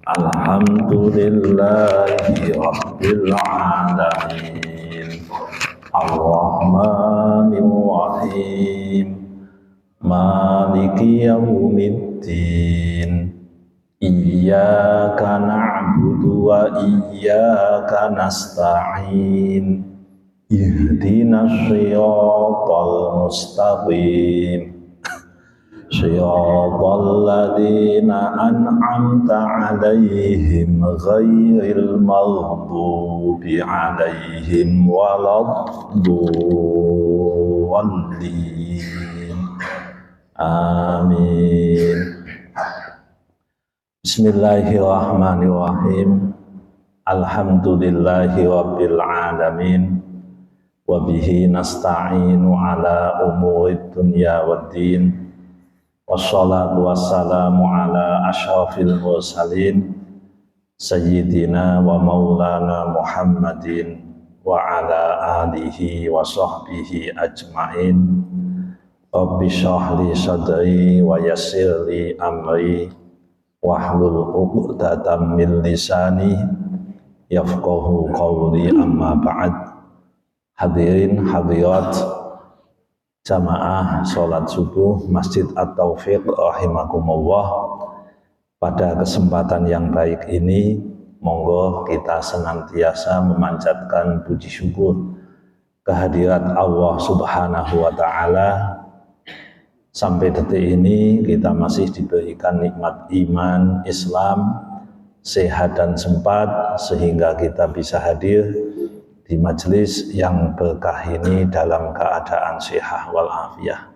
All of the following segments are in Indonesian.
Alhamdulillahi Rabbil Alamin. Ar-Rahmanir Rahim. Maliki Yaumiddin. Iyyaka na'budu wa iyyaka nasta'in. Ihdinas siratal mustaqim. Shiratal ladzina an'amta 'alaihim ghairil maghdubi 'alaihim waladdallin. Amin. Bismillahirrahmanirrahim. Alhamdulillahi rabbil alamin. Wa bihi nasta'inu ala umurid dunya waddin. Wassalatu wassalamu ala asyrafil mursalin Sayyidina wa maulana Muhammadin wa ala alihi wa sahbihi ajma'in. Rabbi shrah li sadri wa yassir li amri wahlul 'uqdatam min lisani yafqahu qawli, amma ba'd. Hadirin hadirat jamaah sholat subuh Masjid At-Taufiq rahimakumullah. Pada kesempatan yang baik ini, monggo kita senantiasa memanjatkan puji syukur kehadirat Allah Subhanahu wa Ta'ala. Sampai detik ini kita masih diberikan nikmat iman, Islam, sehat dan sempat sehingga kita bisa hadir di majelis yang berkah ini dalam keadaan sehat walafiat.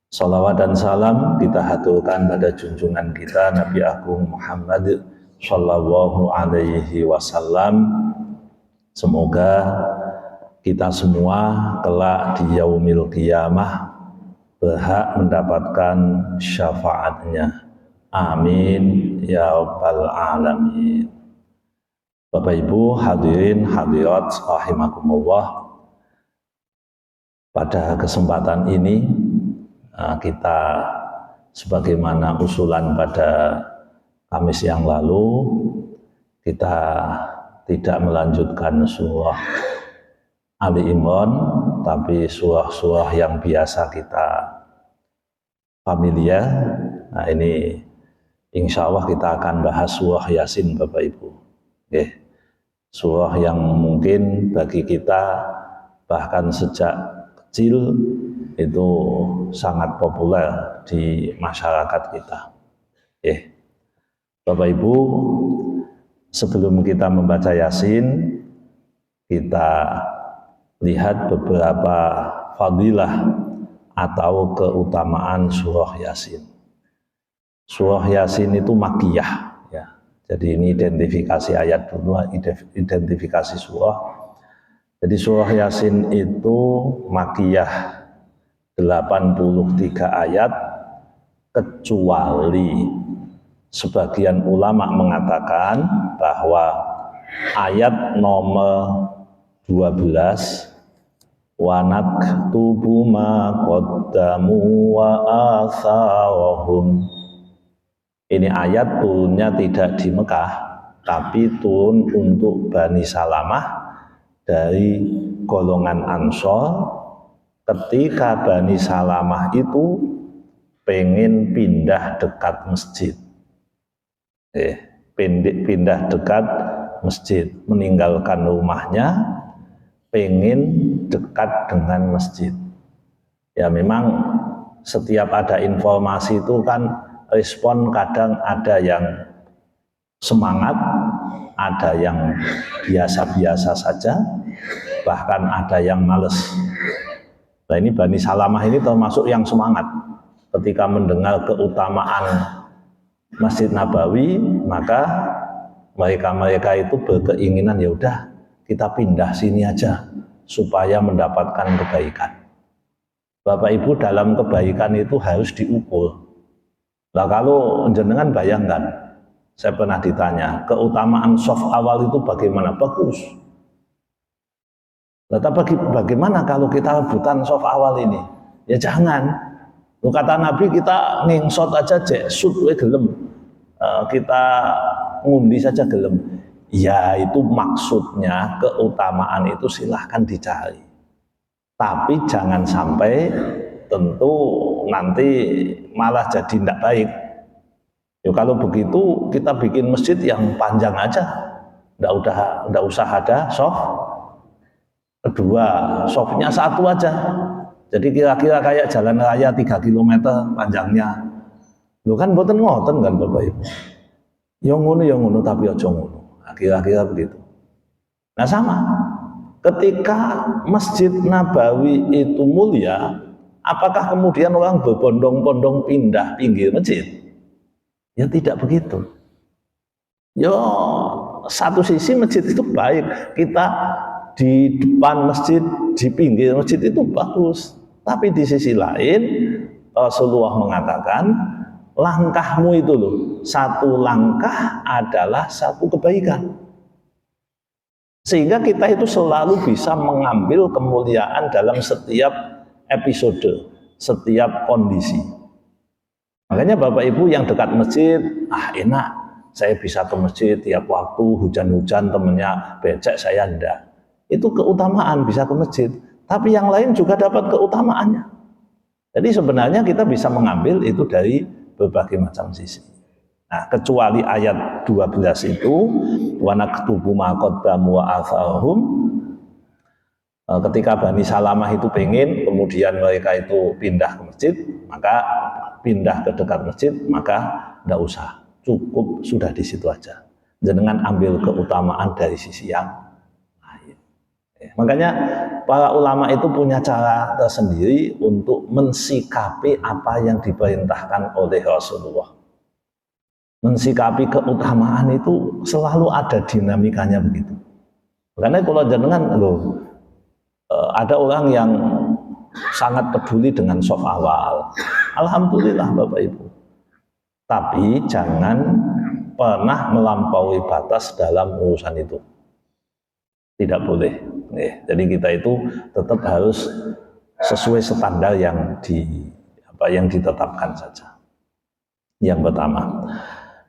Salawat dan salam kita haturkan pada junjungan kita Nabi Agung Muhammad Sallallahu Alaihi Wasallam. Semoga kita semua kelak di yaumil qiyamah berhak mendapatkan syafaatnya. Amin ya rabbal alamin. Bapak Ibu hadirin hadirat rahimakumullah. Pada kesempatan ini kita sebagaimana usulan pada Kamis yang lalu, kita tidak melanjutkan surah Ali Imran, tapi surah-surah yang biasa kita familiar. Nah ini insya Allah kita akan bahas surah Yasin Bapak Ibu. Surah yang mungkin bagi kita bahkan sejak kecil itu sangat populer di masyarakat kita. Bapak Ibu, sebelum kita membaca Yasin, kita lihat beberapa fadilah atau keutamaan surah Yasin. Surah Yasin itu makkiyah. Jadi ini identifikasi ayat dulu, identifikasi surah. Jadi surah Yasin itu makkiyah 83 ayat, kecuali sebagian ulama mengatakan bahwa ayat nomor 12 wa naktubu ma qaddamu wa atharahum. Ini ayat turunnya tidak di Mekah, tapi turun untuk Bani Salamah dari golongan Ansor. Ketika Bani Salamah itu pengen pindah dekat masjid, pindah dekat masjid, meninggalkan rumahnya, pengen dekat dengan masjid. Ya memang setiap ada informasi itu kan respon kadang ada yang semangat, ada yang biasa-biasa saja, bahkan ada yang males. Nah ini Bani Salamah ini termasuk yang semangat. Ketika mendengar keutamaan Masjid Nabawi, maka mereka itu berkeinginan ya udah kita pindah sini aja supaya mendapatkan kebaikan. Bapak Ibu, dalam kebaikan itu harus diukur. Nah kalau jenengan bayangkan, saya pernah ditanya, keutamaan shaf awal itu bagaimana? Bagus. Nah, tapi bagaimana kalau kita rebutan shaf awal ini? Ya jangan. Kata Nabi kita ngingsot aja jesut we gelem. Kita ngundi saja gelem. Ya itu maksudnya keutamaan itu silahkan dicari. Tapi jangan sampai tentu nanti malah jadi tidak baik. Ya, kalau begitu kita bikin masjid yang panjang aja, tidak usah ada soft kedua, softnya satu aja. Jadi kira-kira kayak jalan raya 3 km panjangnya. Lu kan boten ngoten kan Bapak Ibu. Yang ngono tapi aja ngono. Nah, kira-kira begitu. Nah sama, ketika Masjid Nabawi itu mulia, apakah kemudian orang berbondong-bondong pindah pinggir masjid? Ya tidak begitu. Yo, satu sisi masjid itu baik, kita di depan masjid, di pinggir masjid itu bagus. Tapi di sisi lain Rasulullah mengatakan, langkahmu itu loh, satu langkah adalah satu kebaikan. Sehingga kita itu selalu bisa mengambil kemuliaan dalam setiap episode, setiap kondisi. Makanya Bapak Ibu yang dekat masjid, enak, saya bisa ke masjid tiap waktu, hujan-hujan temennya becek, saya enggak. Itu keutamaan bisa ke masjid. Tapi yang lain juga dapat keutamaannya. Jadi sebenarnya kita bisa mengambil itu dari berbagai macam sisi. Nah, kecuali ayat 12 itu, wa naktubu ma qaddamu wa atharhum, ketika Bani Salamah itu pengen, kemudian mereka itu pindah ke masjid, maka pindah ke dekat masjid, maka tidak usah, cukup sudah di situ aja. Jangan ambil keutamaan dari sisi yang lain. Makanya para ulama itu punya cara tersendiri untuk mensikapi apa yang diperintahkan oleh Rasulullah. Mensikapi keutamaan itu selalu ada dinamikanya begitu. Karena kalau jenengan ada orang yang sangat peduli dengan soft awal. Alhamdulillah Bapak Ibu. Tapi jangan pernah melampaui batas dalam urusan itu. Tidak boleh. Jadi kita itu tetap harus sesuai standar yang ditetapkan saja. Yang pertama.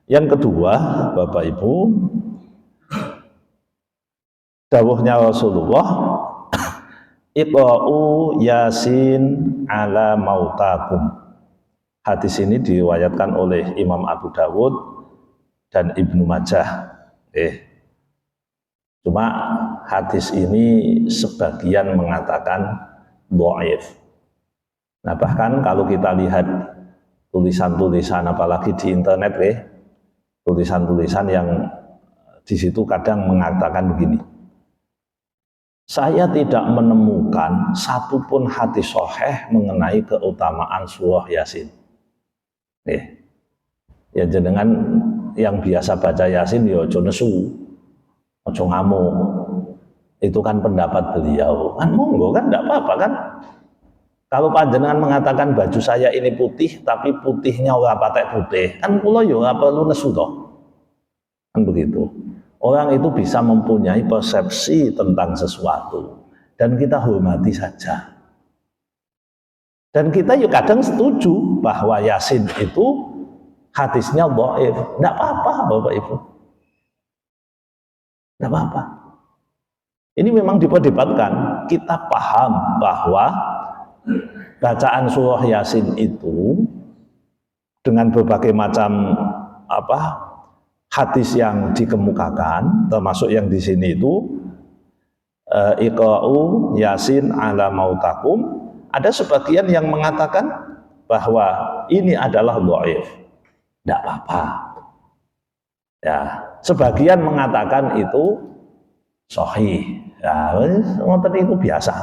Yang kedua, Bapak Ibu, dawuhnya Rasulullah, Iqra'u Yasin ala mautakum. Hadis ini diriwayatkan oleh Imam Abu Dawud dan Ibnu Majah. Cuma hadis ini sebagian mengatakan dhaif. Nah, bahkan kalau kita lihat tulisan-tulisan apalagi di internet, tulisan-tulisan yang di situ kadang mengatakan begini. Saya tidak menemukan satupun hadis sahih mengenai keutamaan surah Yasin. Ya jenengan yang biasa baca Yasin ya ojo nesu, ojo ngamuk. Itu kan pendapat beliau. Kan monggo kan enggak apa-apa kan. Kalau panjenengan mengatakan baju saya ini putih tapi putihnya ora patek putih, kan kula ya ora perlu nesu toh. Kan begitu. Orang itu bisa mempunyai persepsi tentang sesuatu dan kita hormati saja. Dan kita juga kadang setuju bahwa Yasin itu hadisnya dhaif. Tidak apa-apa Bapak Ibu. Tidak apa-apa. Ini memang diperdebatkan. Kita paham bahwa bacaan surah Yasin itu dengan berbagai macam hadis yang dikemukakan, termasuk yang di sini itu Iqra'u Yasin ala mautakum. Ada sebagian yang mengatakan bahwa ini adalah dhaif. Tidak apa-apa. Ya, sebagian mengatakan itu sahih. Ya, ngoten itu biasa.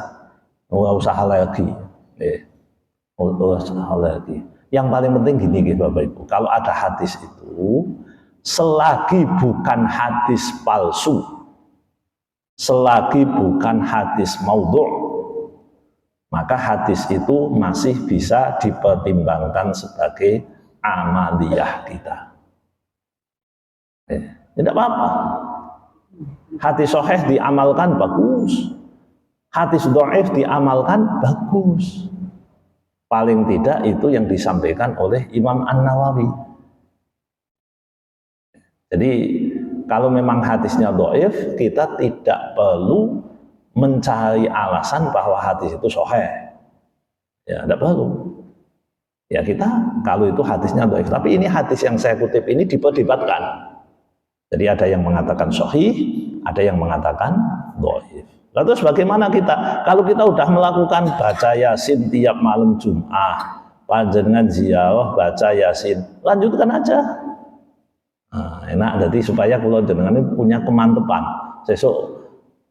Enggak usah lagi. Yang paling penting gini Bapak Ibu, kalau ada hadis itu selagi bukan hadis palsu, selagi bukan hadis maudhu', maka hadis itu masih bisa dipertimbangkan sebagai amaliyah kita. Tidak apa-apa. Hadis sahih diamalkan bagus. Hadis dhaif diamalkan bagus. Paling tidak itu yang disampaikan oleh Imam An-Nawawi. Jadi kalau memang hadisnya dhaif, kita tidak perlu mencari alasan bahwa hadis itu sahih. Ya, tidak perlu. Ya kita kalau itu hadisnya dhaif, tapi ini hadis yang saya kutip ini diperdebatkan. Jadi ada yang mengatakan sahih, ada yang mengatakan dhaif. Lalu bagaimana kita? Kalau kita sudah melakukan baca Yasin tiap malam Jumat, panjenengan ziarah baca Yasin, lanjutkan aja. Nah, enak, jadi supaya kalau jenengan itu punya kemantepan. Sesuk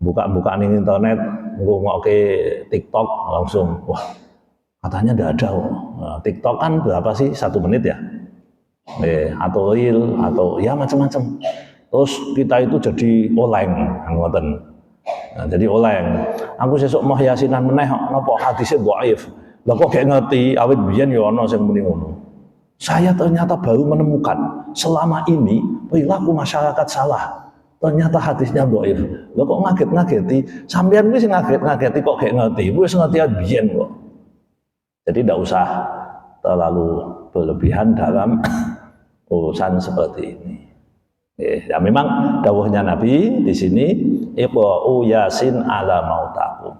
buka-buka ning internet, ngoke TikTok langsung, wah katanya tidak ada. Nah, TikTok kan berapa sih? 1 menit ya? Atau reel atau ya macam-macam. Terus kita itu jadi oleng, ngoten. Nah, jadi oleng. Aku sesuk mau yasinan meneh napa hadisnya dhaif. Lah kok gak ngerti awit biyen ya ana sing muni ngono. Saya ternyata baru menemukan selama ini perilaku masyarakat salah. Ternyata hadisnya dhaif. Lah kok ngaget-ngageti, sampean wis ngaget-ngageti kok gak ngerti. Wis ngerti biyen kok. Jadi tidak usah terlalu berlebihan dalam urusan seperti ini. Ya memang dawuhnya Nabi di sini, iqra'u Yasin ala mautakum.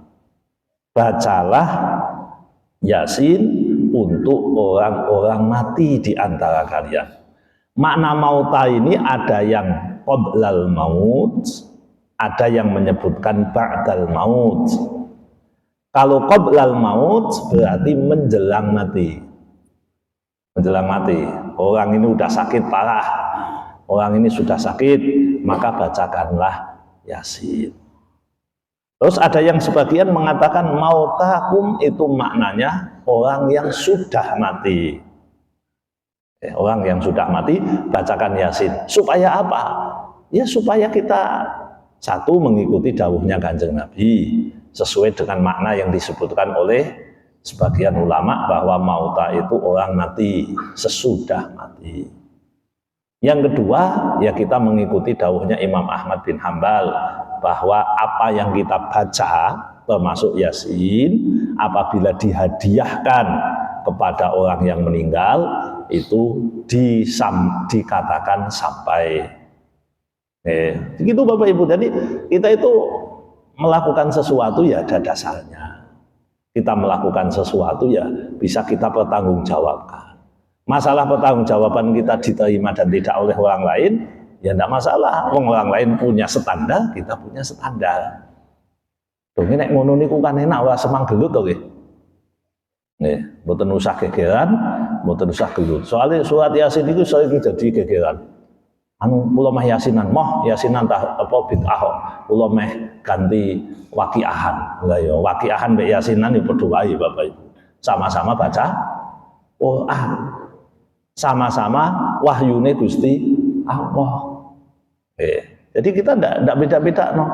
Bacalah Yasin untuk orang-orang mati di antara kalian. Makna mauta ini ada yang qoblal maut, ada yang menyebutkan ba'dal maut. Kalau qoblal maut berarti menjelang mati. Menjelang mati, orang ini sudah sakit parah, orang ini sudah sakit, maka bacakanlah Yasin. Terus ada yang sebagian mengatakan mautakum itu maknanya orang yang sudah mati. Orang yang sudah mati bacakan Yasin. Supaya apa? Ya supaya kita satu mengikuti dawuhnya Kanjeng Nabi sesuai dengan makna yang disebutkan oleh sebagian ulama bahwa mauta itu orang mati sesudah mati. Yang kedua, ya kita mengikuti dawuhnya Imam Ahmad bin Hambal bahwa apa yang kita baca termasuk Yasin apabila dihadiahkan kepada orang yang meninggal itu dikatakan sampai. Begitu Bapak Ibu. Jadi kita itu melakukan sesuatu ya ada dasarnya. Kita melakukan sesuatu ya bisa kita pertanggungjawabkan. Masalah pertanggungjawaban kita diterima dan tidak oleh orang lain, ya tidak masalah. Orang lain punya standar, kita punya standar. Dong nek ngono niku kan enak ora semang gelut to nggih. Nggih, mboten usah gegeran, mboten usah gelut. Soalnya surat Yasin itu sering jadi gegeran. Anu kula meh yasinan, yasinan tah apa bid'ah. Kula meh ganti waqiahan. Lah ya waqiahan mbek yasinan ya padha wae Bapak Ibu. Sama-sama baca Quran. Sama-sama wahyune Gusti Allah. Jadi kita tidak beda-beda no.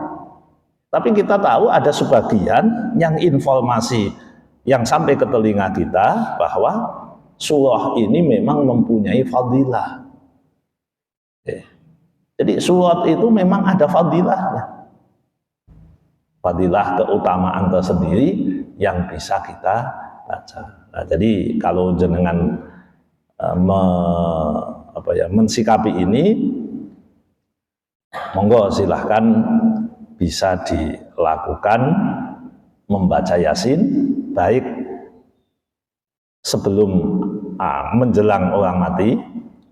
Tapi kita tahu ada sebagian yang informasi yang sampai ke telinga kita bahwa surah ini memang mempunyai fadilah. Jadi surat itu memang ada fadilahnya. Fadilah keutamaan tersendiri yang bisa kita baca. Nah, jadi kalau jenengan mensikapi ini, monggo silahkan bisa dilakukan membaca Yasin baik sebelum menjelang orang mati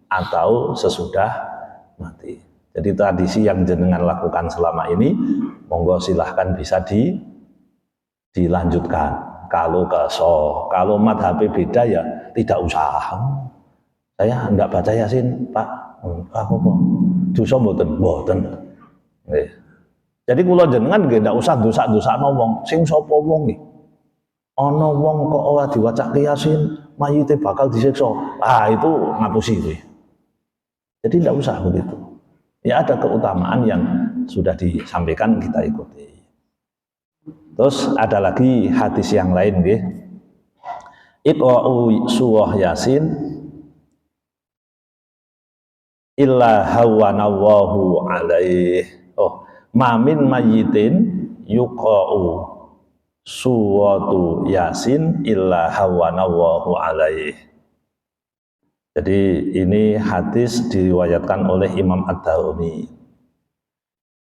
atau sesudah mati. Jadi tradisi yang jenengan lakukan selama ini, monggo silahkan bisa dilanjutkan. Kalau kalau madhab beda ya tidak usah. Saya tidak baca Yasin, Pak. Aku kok dosa mboten. Jadi kula jenengan nggih ndak usah dosa-dosakno wong. Sing sapa wong nggih? Ana wong kok ora diwacake Yasin, mayite bakal disiksa. Itu ngapusi kuwi. Jadi tidak usah begitu. Ya ada keutamaan yang sudah disampaikan kita ikuti. Terus ada lagi hadis yang lain nggih. Iqra'u surah Yasin illa hawanallahu alaih. Mamin mayyitin yuqra'u suratu Yasin illa hawanallahu alaih. Jadi ini hadis diriwayatkan oleh Imam Ad-Darimi.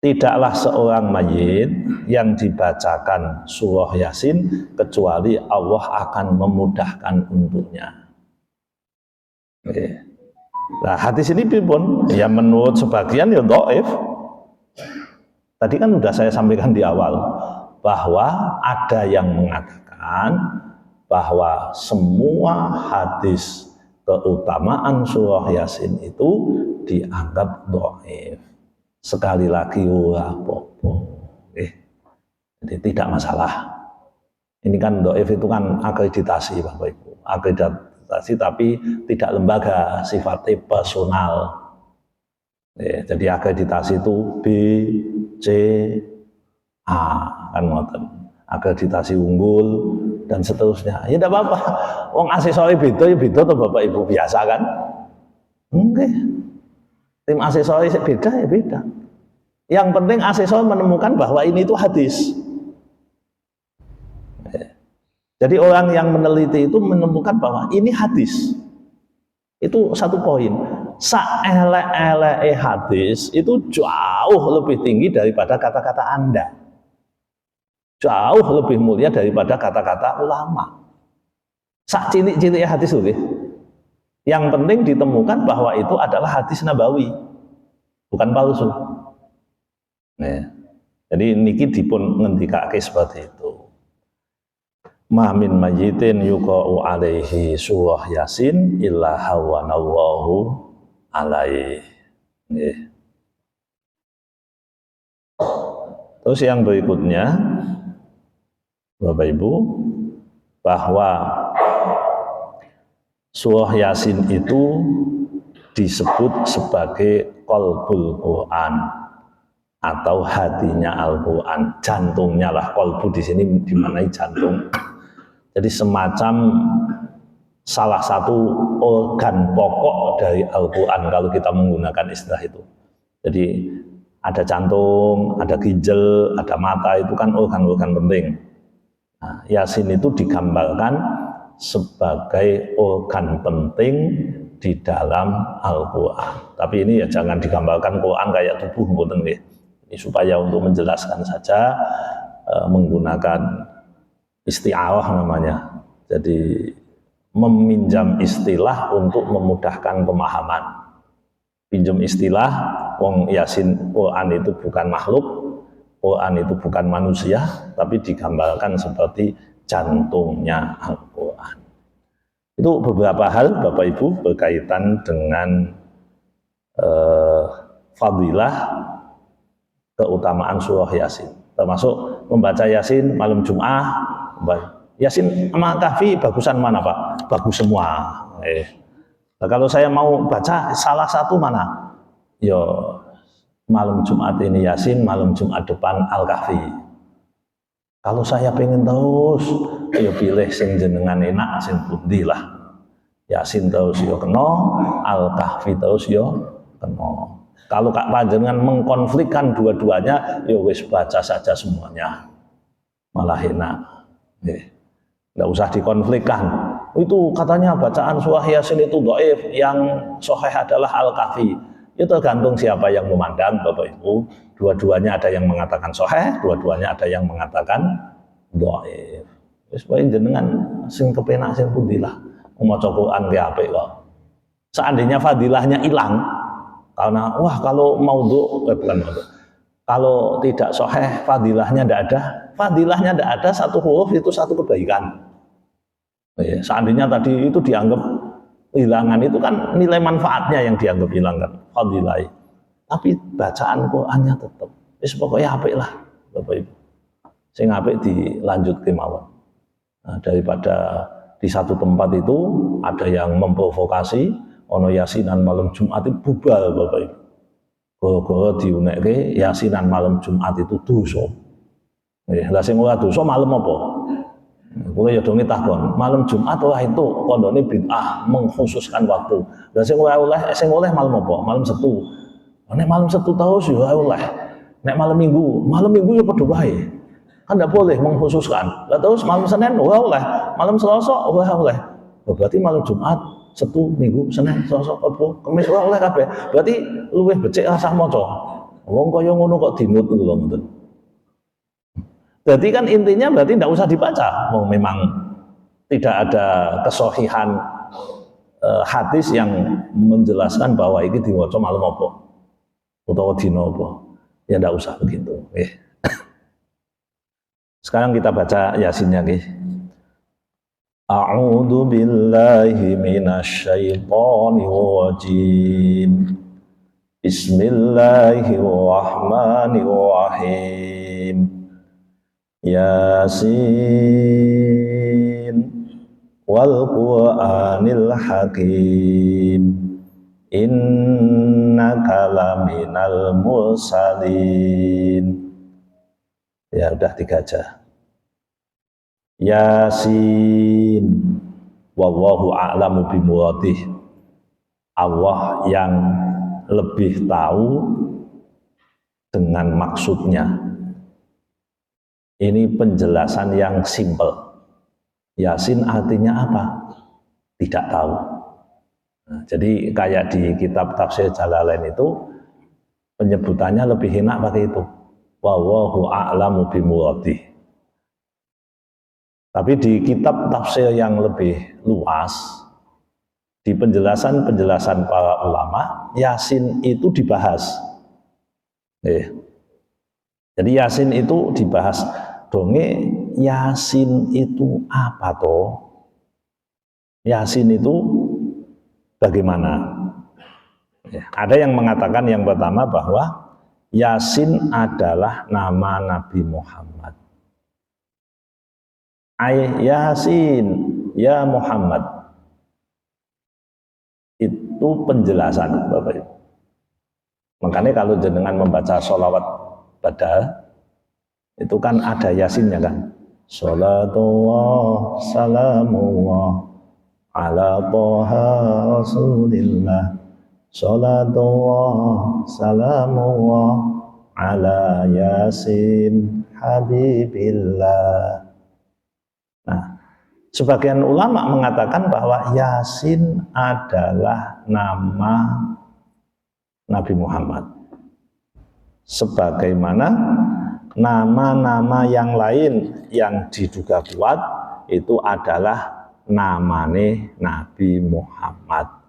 Tidaklah seorang mayit yang dibacakan surah Yasin kecuali Allah akan memudahkan untuknya. Nah, hadis ini pun ya menurut sebagian ya dhaif. Tadi kan sudah saya sampaikan di awal bahwa ada yang mengatakan bahwa semua hadis keutamaan surah Yasin itu dianggap dhaif. Sekali lagi ora apa-apa. Jadi tidak masalah. Ini kan dhaif itu kan akreditasi Bapak Ibu. Akreditasi tapi tidak lembaga, sifatnya personal. Jadi akreditasi itu B, C, A kan ngoten. Akreditasi unggul dan seterusnya. Ya tidak apa-apa. Wong asesori beda ya beda tuh Bapak Ibu, biasa kan? Oke. Tim asesori beda ya beda. Yang penting asesor menemukan bahwa ini itu hadis. Jadi orang yang meneliti itu menemukan bahwa ini hadis. Itu satu poin. Saelek-eleke hadis itu jauh lebih tinggi daripada kata-kata Anda. Jauh lebih mulia daripada kata-kata ulama. Sak cilik-cilik hadis itu. Yang penting ditemukan bahwa itu adalah hadis nabawi, bukan palsu. Nah, jadi niki dipun ngendikake seperti itu. Ma min mayyitin yuqa'u alaihi surah Yasin illa hawanallahu alaihi. Terus yang berikutnya Bapak Ibu, bahwa surah Yasin itu disebut sebagai qalbul Quran atau hatinya Al-Quran, jantungnya lah. Qalbu di sini dimaknai jantung. Jadi semacam salah satu organ pokok dari Al-Quran kalau kita menggunakan istilah itu. Jadi ada jantung, ada ginjal, ada mata, itu kan organ-organ penting. Nah, Yasin itu digambarkan sebagai organ penting di dalam Al-Quran. Tapi ini ya jangan digambarkan Quran kayak tubuh mboten nggih. Ini supaya untuk menjelaskan saja menggunakan isti'arah namanya. Jadi meminjam istilah untuk memudahkan pemahaman. Pinjam istilah, wong Yasin Quran itu bukan makhluk, Quran itu bukan manusia, tapi digambarkan seperti jantungnya Al-Quran. Itu beberapa hal Bapak Ibu berkaitan dengan fadilah keutamaan surah Yasin. Termasuk membaca Yasin malam Jum'ah. Yasin sama Kahfi bagusan mana Pak? Bagus semua. Nah, kalau saya mau baca salah satu mana? Yo malam Jumat ini Yasin, malam Jumat depan Al-Kahfi. Kalau saya pengen terus, ya pilih sing jenengan enak, sing pundi lah. Yasin terus yo kena, Al-Kahfi terus yo kena. Kalau Kak Panjenengan mengkonflikkan dua-duanya, ya wis baca saja semuanya. Malah enak. Nggak usah dikonflikkan. Itu katanya bacaan surah Yasin itu dhaif, yang sahih adalah Al-Kahfi. Itu tergantung siapa yang memandang Bapak Ibu. Dua-duanya ada yang mengatakan sahih, dua-duanya ada yang mengatakan dhaif. Wis pokoke jenengan sing kepenak sing pundi lah. Maca Quran ki apik kok. Seandainya fadilahnya hilang, karena wah kalau maudhu bukan maudhu. Kalau tidak sahih fadilahnya tidak ada. Fadilahnya tidak ada, satu huruf itu satu kebaikan. Seandainya tadi itu dianggap hilangan, itu kan nilai manfaatnya yang dianggap hilang kan, fadilah. Tapi bacaan Qur'annya tetap. Wis pokoknya apik lah Bapak Ibu. Sing apik dilanjut kemawon. Nah, daripada di satu tempat itu ada yang memprovokasi, ono yasinan malam Jumat itu bubar Bapak Ibu. Gara-gara diunekke yasinan malam Jumat itu dosa. Lah sing ora dosa malam apa? Kowe ya do ngitakon, malam Jumat ora itu kondone bid'ah mengkhususkan waktu. Lah sing oleh malam apa? Malam Setu. Nek malam Setu terus ya oleh. Nek malam Minggu ya padha wae. Kan enggak boleh mengkhususkan. Lah terus malam Senin ora oleh, malam Selasa ora oleh. Berarti malam Jumat Setu, Minggu, Senin, Selasa, Rabu, Kamis ora oleh kabeh. Berarti luwih becik rasah maca. Wong kaya ngono kok dimut lho ngoten. Jadi kan intinya berarti tidak usah dibaca. Memang tidak ada kesohihan hadis yang menjelaskan bahwa ini diwaca malam apa utawa dina apa. Ya tidak usah begitu. Sekarang kita baca Yasinnya nggih. A'udzu billahi minasyaitonir rajim. Bismillahirrahmanirrahim. Yasin wal Qur'anil Hakim. Innaka laminal mursalin. Ya udah 3 aja. Yasin wallahu a'lamu bimuradih. Allah yang lebih tahu dengan maksudnya. Ini penjelasan yang simpel. Yasin artinya apa? Tidak tahu. Nah, jadi kayak di kitab tafsir Jalalain itu penyebutannya lebih enak pakai itu. Wallahu a'lamu bimuradih. Tapi di kitab tafsir yang lebih luas, di penjelasan-penjelasan para ulama, Yasin itu dibahas. Jadi Yasin itu dibahas. Donge Yasin itu apa toh? Yasin itu bagaimana? Ada yang mengatakan yang pertama bahwa Yasin adalah nama Nabi Muhammad. Yasin, ya Muhammad. Itu penjelasan Bapak Ibu. Makanya kalau jenengan membaca sholawat badal, itu kan ada Yasinnya kan. Sholatullah, salamullah, ala toha rasulillah. Sholatullah, salamullah, ala Yasin habibillah. Nah, sebagian ulama mengatakan bahwa Yasin adalah nama Nabi Muhammad. Sebagaimana nama-nama yang lain yang diduga kuat itu adalah namane Nabi Muhammad.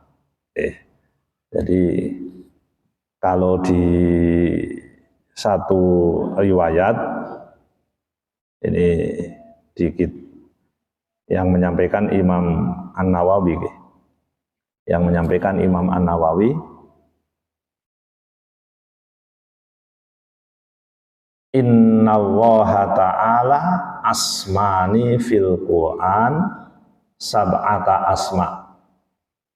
Jadi kalau di satu riwayat ini dikit yang menyampaikan Imam An-Nawawi, Innallaha ta'ala asmani fil Qur'an sab'ata asma.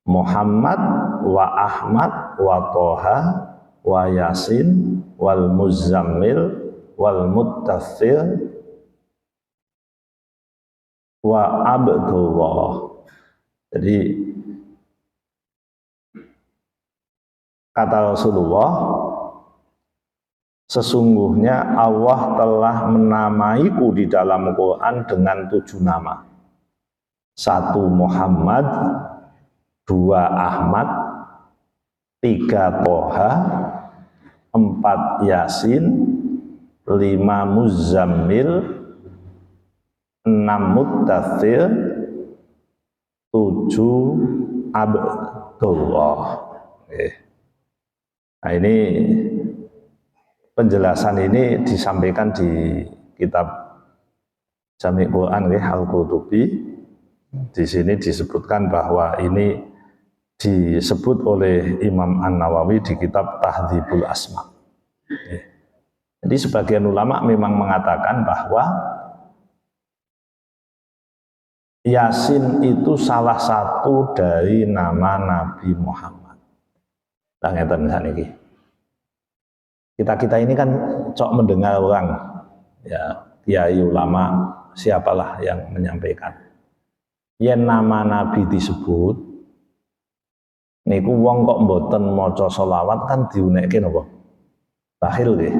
Muhammad wa Ahmad wa Toha wa Yasin wal Muzammil wal Muttathir wa Abdullah. Jadi kata Rasulullah, sesungguhnya Allah telah menamaiku di dalam Quran dengan 7 nama. 1 Muhammad, 2 Ahmad, 3 Toha, 4 Yasin, 5 Muzammil, 6 Muttathir, 7 Abdullah. Nah ini penjelasan ini disampaikan di kitab Jami' Quran Al-Qurtubi. Di sini disebutkan bahwa ini disebut oleh Imam An-Nawawi di kitab Tahdzibul Asma. Jadi sebagian ulama memang mengatakan bahwa Yasin itu salah satu dari nama Nabi Muhammad. Nah, ngeten saniki. Kita ini kan cok mendengar orang, ya kiai ulama siapalah yang menyampaikan. Yen nama Nabi disebut, niku wong kok mboten maca selawat kan diunekke napa? Bakhil nggih.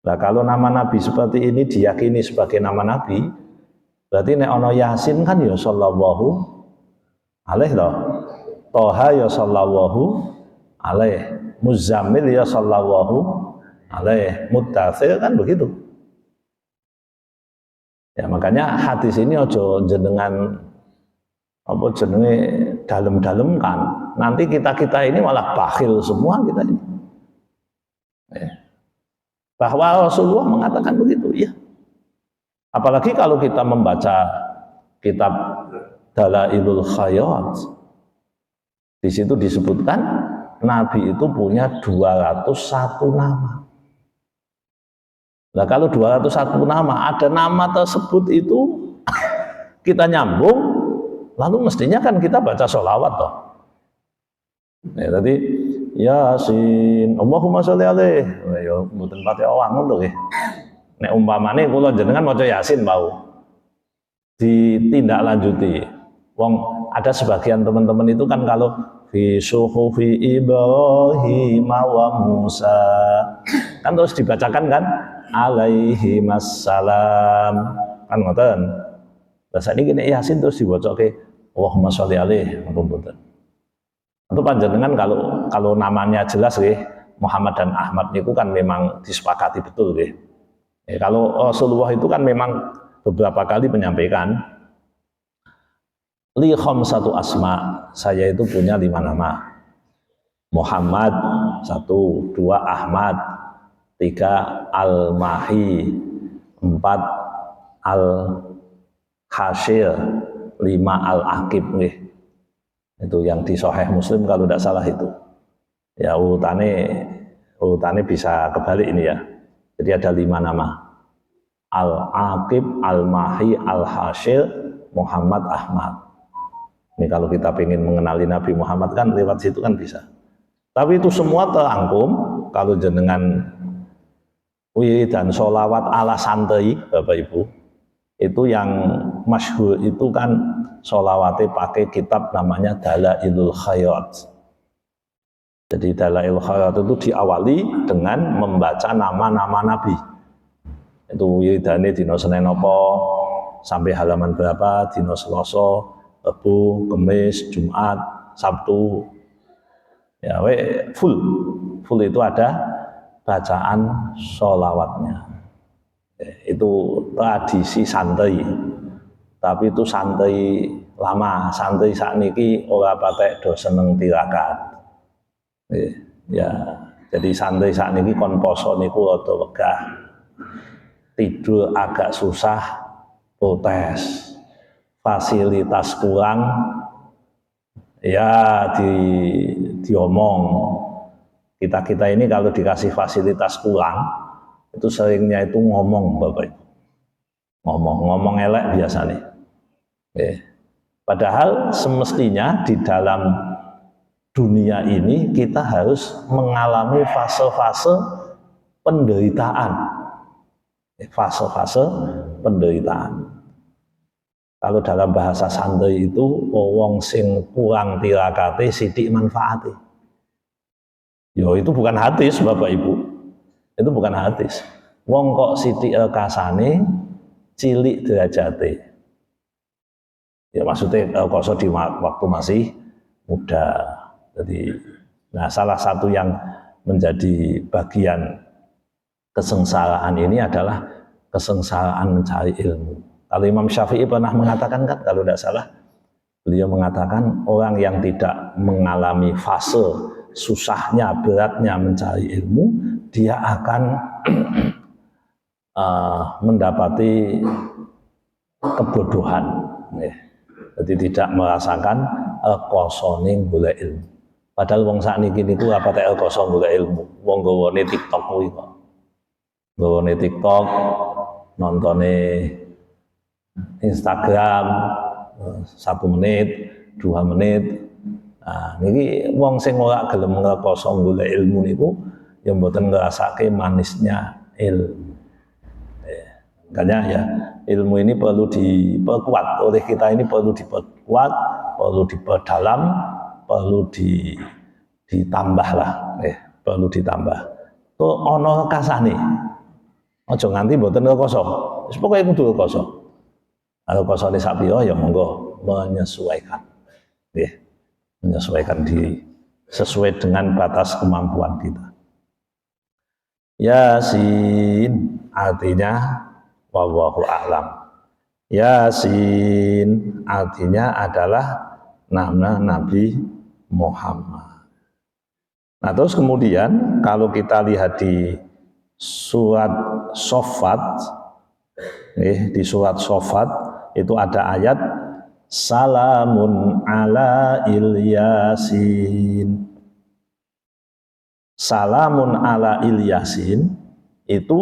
Nah kalau nama Nabi seperti ini diyakini sebagai nama Nabi, berarti nek ana Yasin kan ya sallallahu alaih toh. Toha ya sallallahu alaih, Muzammil ya sallallahu alaih, Muddatsir kan begitu. Ya makanya hadis ini ojo jenengan apa jenenge dalem-dalem kan. Nanti kita ini malah bakhil semua kita ini. Bahwa Rasulullah mengatakan begitu, ya. Apalagi kalau kita membaca kitab Dalailul Khairat, di situ disebutkan Nabi itu punya 201 nama. Nah kalau 201 nama, ada nama tersebut itu kita nyambung, lalu mestinya kan kita baca sholawat toh. Ya, tadi Yasin, Allahumma sholli alaih. Ya mboten pati owang ngono nggih. Nek umpamane kula jenengan maca Yasin mau ditindaklanjuti. Wong ada sebagian teman-teman itu kan kalau fi suhufi Ibrahim wa Musa kan terus dibacakan kan alaihi wassalam kan ngoten. Lah sakniki nek Yasin terus diwocoke Allahumma sholli alaih mboten. Atau panjenengan kalau namanya jelas nggih Muhammad dan Ahmad niku kan memang disepakati betul nggih. Ya, kalau Rasulullah itu kan memang beberapa kali menyampaikan li khamsatu asma, saya itu punya 5 nama. Muhammad 1, 2 Ahmad, 3 Al-Mahi, 4 Al-Hasyir, 5 Al-Aqib nggih. Itu yang di Sahih Muslim kalau tidak salah itu. Ya urutannya bisa kebalik ini ya. Jadi ada 5 nama. Al-Aqib, Al-Mahi, Al-Hasyir, Muhammad, Ahmad. Ini kalau kita ingin mengenali Nabi Muhammad kan lewat situ kan bisa. Tapi itu semua terangkum kalau jenengan dan sholawat ala santai Bapak Ibu. Itu yang masyhur itu kan sholawatnya pakai kitab namanya Dalailul Khairat. Jadi Dalailul Khairat itu diawali dengan membaca nama-nama Nabi. Itu wiridane dina Senin apa sampai halaman berapa, dina Selasa, Rabu, Kamis, Jumat, Sabtu. Ya, full itu ada bacaan sholawatnya. Itu tradisi santai. Tapi itu santai lama, santai sakniki ora patek do seneng tirakat. Ya, jadi santai sakniki kon poso niku rada wegah. Tidur agak susah, protes. Fasilitas kurang, ya diomong. Kita ini kalau dikasih fasilitas kurang, itu seringnya itu ngomong Bapak Ibu. Ngomong elek biasa nih. Padahal semestinya di dalam dunia ini kita harus mengalami fase-fase penderitaan. Fase-fase penderitaan. Kalau dalam bahasa santai itu wong sing kurang tirakate sithik manfaate. Yo itu bukan hadis Bapak Ibu. Itu bukan hadis. Wong kok sithik kasane cilik derajate. Ya maksudnya koso di waktu masih muda. Jadi nah salah satu yang menjadi bagian kesengsaraan ini adalah kesengsaraan mencari ilmu. Kalau Imam Syafi'i pernah mengatakan kan, kalau tidak salah, beliau mengatakan orang yang tidak mengalami fase susahnya, beratnya mencari ilmu, dia akan mendapati kebodohan. Jadi tidak merasakan kosoning golek ilmu. Padahal wong sakniki niku apa tek kosong golek ilmu. Wong gawane TikTok kuwi kok. Gawane TikTok, nontone Instagram 1 menit, 2 menit. Nah, niki wong sing ora gelem ngrekoso golek ilmu niku ya mboten ngrasake manisnya ilmu. Makanya ya ilmu ini perlu diperkuat oleh kita, ini perlu diperkuat, perlu diperdalam, perlu ditambah lah, perlu ditambah. Tuh ono kasane. Aja nganti mboten rekoso. Wis pokoke kudu rekoso. Kalau kosone sak pira ya monggo menyesuaikan. menyesuaikan diri sesuai dengan batas kemampuan kita. Yasin artinya wallahu a'lam. Yasin artinya adalah nama Nabi Muhammad. Nah, terus kemudian kalau kita lihat di surat Shaffat, di surat Shaffat itu ada ayat salamun ala Yasin. Salamun ala Yasin itu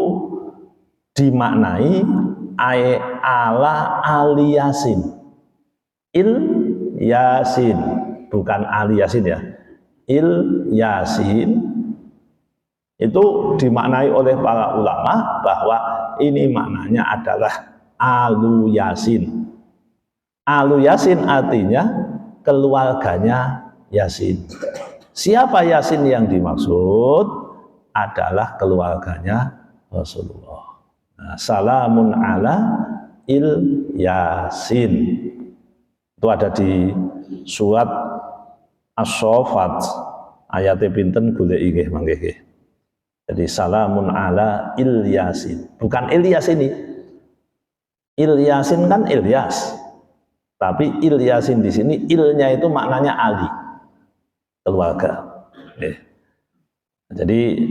dimaknai ala Yasin. Yasin, bukan Ali Yasin ya. Yasin itu dimaknai oleh para ulama bahwa ini maknanya adalah Alu Yasin. Alu Yasin artinya keluarganya Yasin. Siapa Yasin yang dimaksud? Adalah keluarganya Rasulullah. Nah, salamun ala Yasin. Itu ada di surat As-Shaffat ayat pinten goleki nggih mangke nggih. Jadi salamun ala Yasin. Bukan Ilyas ini. Yasin kan Ilyas. Tapi Yasin di sini ilnya itu maknanya Ali, keluarga. Jadi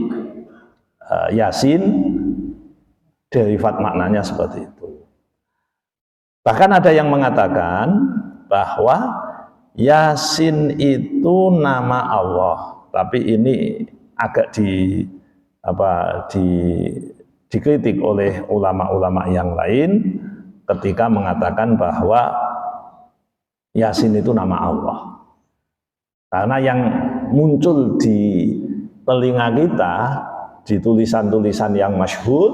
Yasin derivat maknanya seperti itu. Bahkan ada yang mengatakan bahwa Yasin itu nama Allah, tapi ini agak dikritik oleh ulama-ulama yang lain ketika mengatakan bahwa Yasin itu nama Allah. Karena yang muncul di telinga kita di tulisan-tulisan yang masyhur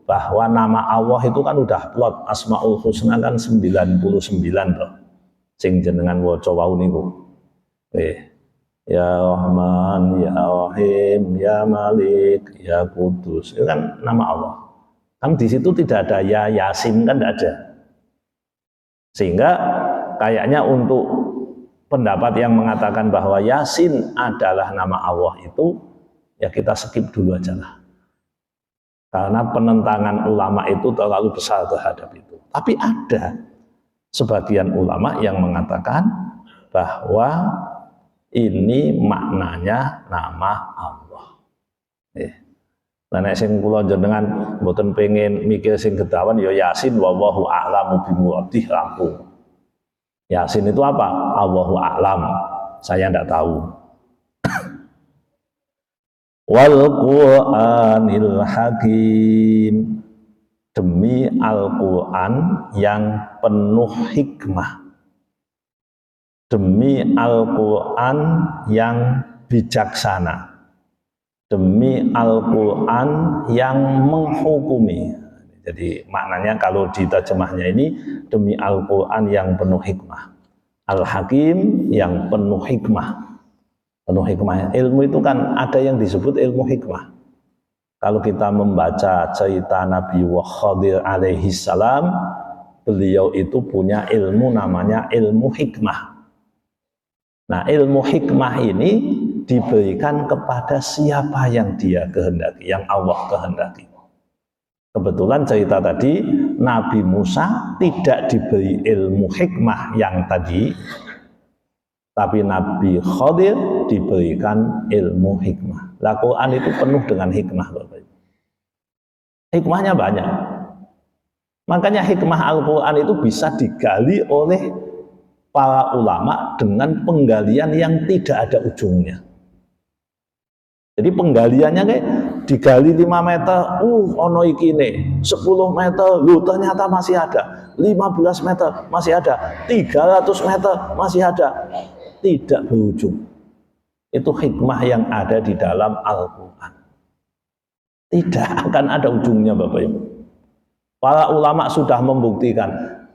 bahwa nama Allah itu kan udah plot Asmaul Husna kan 99 toh. Sing jenengan waca wau niku. Ya Rahman, Ya Rahim, Ya Malik, Ya Kudus. Itu kan nama Allah. Kan di situ tidak ada Ya Yasin, kan tidak ada. Sehingga kayaknya untuk pendapat yang mengatakan bahwa Yasin adalah nama Allah itu, ya kita skip dulu aja lah. Karena penentangan ulama itu terlalu besar terhadap itu. Tapi ada sebagian ulama yang mengatakan bahwa ini maknanya nama Allah. Nek sing kula jenengan mboten pengen mikir sing gedawan ya Yasin wallahu a'lamu bimuradih rampung. Yasin itu apa? Allahu a'lam. Saya tidak tahu. Wal Qur'anil Hakim, demi Al-Quran yang penuh hikmah. Demi Al-Quran yang bijaksana. Demi Al-Quran yang menghukumi. Jadi maknanya kalau diterjemahnya ini demi Al-Quran yang penuh hikmah. Al-Hakim yang penuh hikmah. Penuh hikmah. Ilmu itu kan ada yang disebut ilmu hikmah. Kalau kita membaca cerita Nabi Khadir alaihi salam, beliau itu punya ilmu namanya ilmu hikmah. Nah, ilmu hikmah ini diberikan kepada siapa yang dia kehendaki, yang Allah kehendaki. Kebetulan cerita tadi, Nabi Musa tidak diberi ilmu hikmah yang tadi, tapi Nabi Khadir diberikan ilmu hikmah. Al-Quran itu penuh dengan hikmah, Bapak Ibu. Hikmahnya banyak. Makanya hikmah Al-Quran itu bisa digali oleh para ulama dengan penggalian yang tidak ada ujungnya. Jadi penggaliannya kayak digali 5 meter, ono iki nih, 10 meter, ternyata masih ada, 15 meter masih ada, 300 meter masih ada, tidak berujung. Itu hikmah yang ada di dalam Al-Quran. Tidak akan ada ujungnya, Bapak Ibu. Para ulama sudah membuktikan,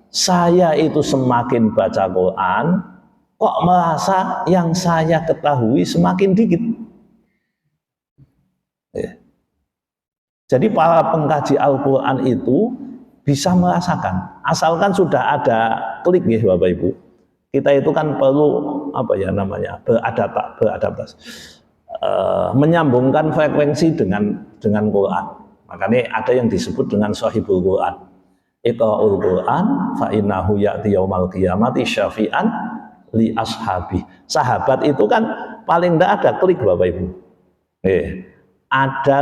saya itu semakin baca Quran, kok merasa yang saya ketahui semakin dikit. Jadi para pengkaji Al-Quran itu bisa merasakan, asalkan sudah ada klik ya Bapak Ibu, Kita itu kan perlu apa ya namanya beradaptasi, menyambungkan frekuensi dengan Quran. Makanya ada yang disebut dengan sahibul Quran. Iqra'ul Quran fa innahu ya'ti yaumal qiyamati syafi'an li ashabi. Sahabat itu kan paling tidak ada klik Bapak Ibu. Ada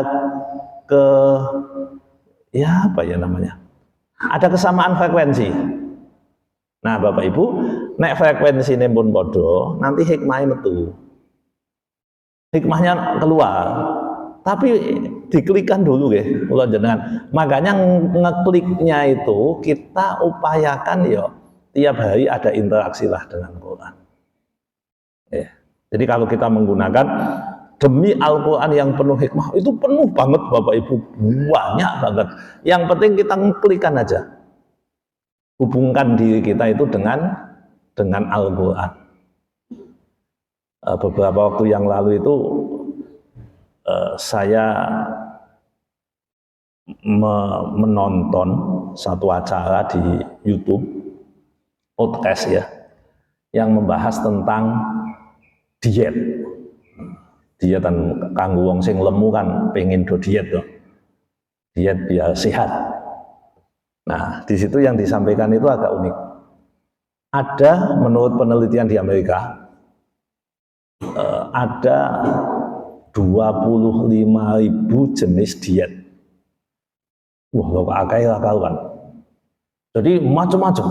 ya apa ya namanya? Ada kesamaan frekuensi. Nah, Bapak Ibu, nek frekuensi ini pun bodoh, nanti hikmahnya metu. Hikmahnya keluar. Tapi diklikkan dulu ya, kalau jenengan. Makanya ngekliknya itu kita upayakan ya tiap hari ada interaksi lah dengan Quran. Ya. Jadi kalau kita menggunakan demi Al-Quran yang penuh hikmah, itu penuh banget Bapak Ibu, banyak banget. Yang penting kita ngeklikkan aja. Hubungkan diri kita itu dengan Al-Quran. Beberapa waktu yang lalu itu saya menonton satu acara di YouTube podcast ya, yang membahas tentang diet dan kanggo wong sing lemu kan pengen do diet biar sehat. Nah, di situ yang disampaikan itu agak unik. Ada menurut penelitian di Amerika ada 25.000 jenis diet. Wah, kok akeh kawan. Jadi macam-macam.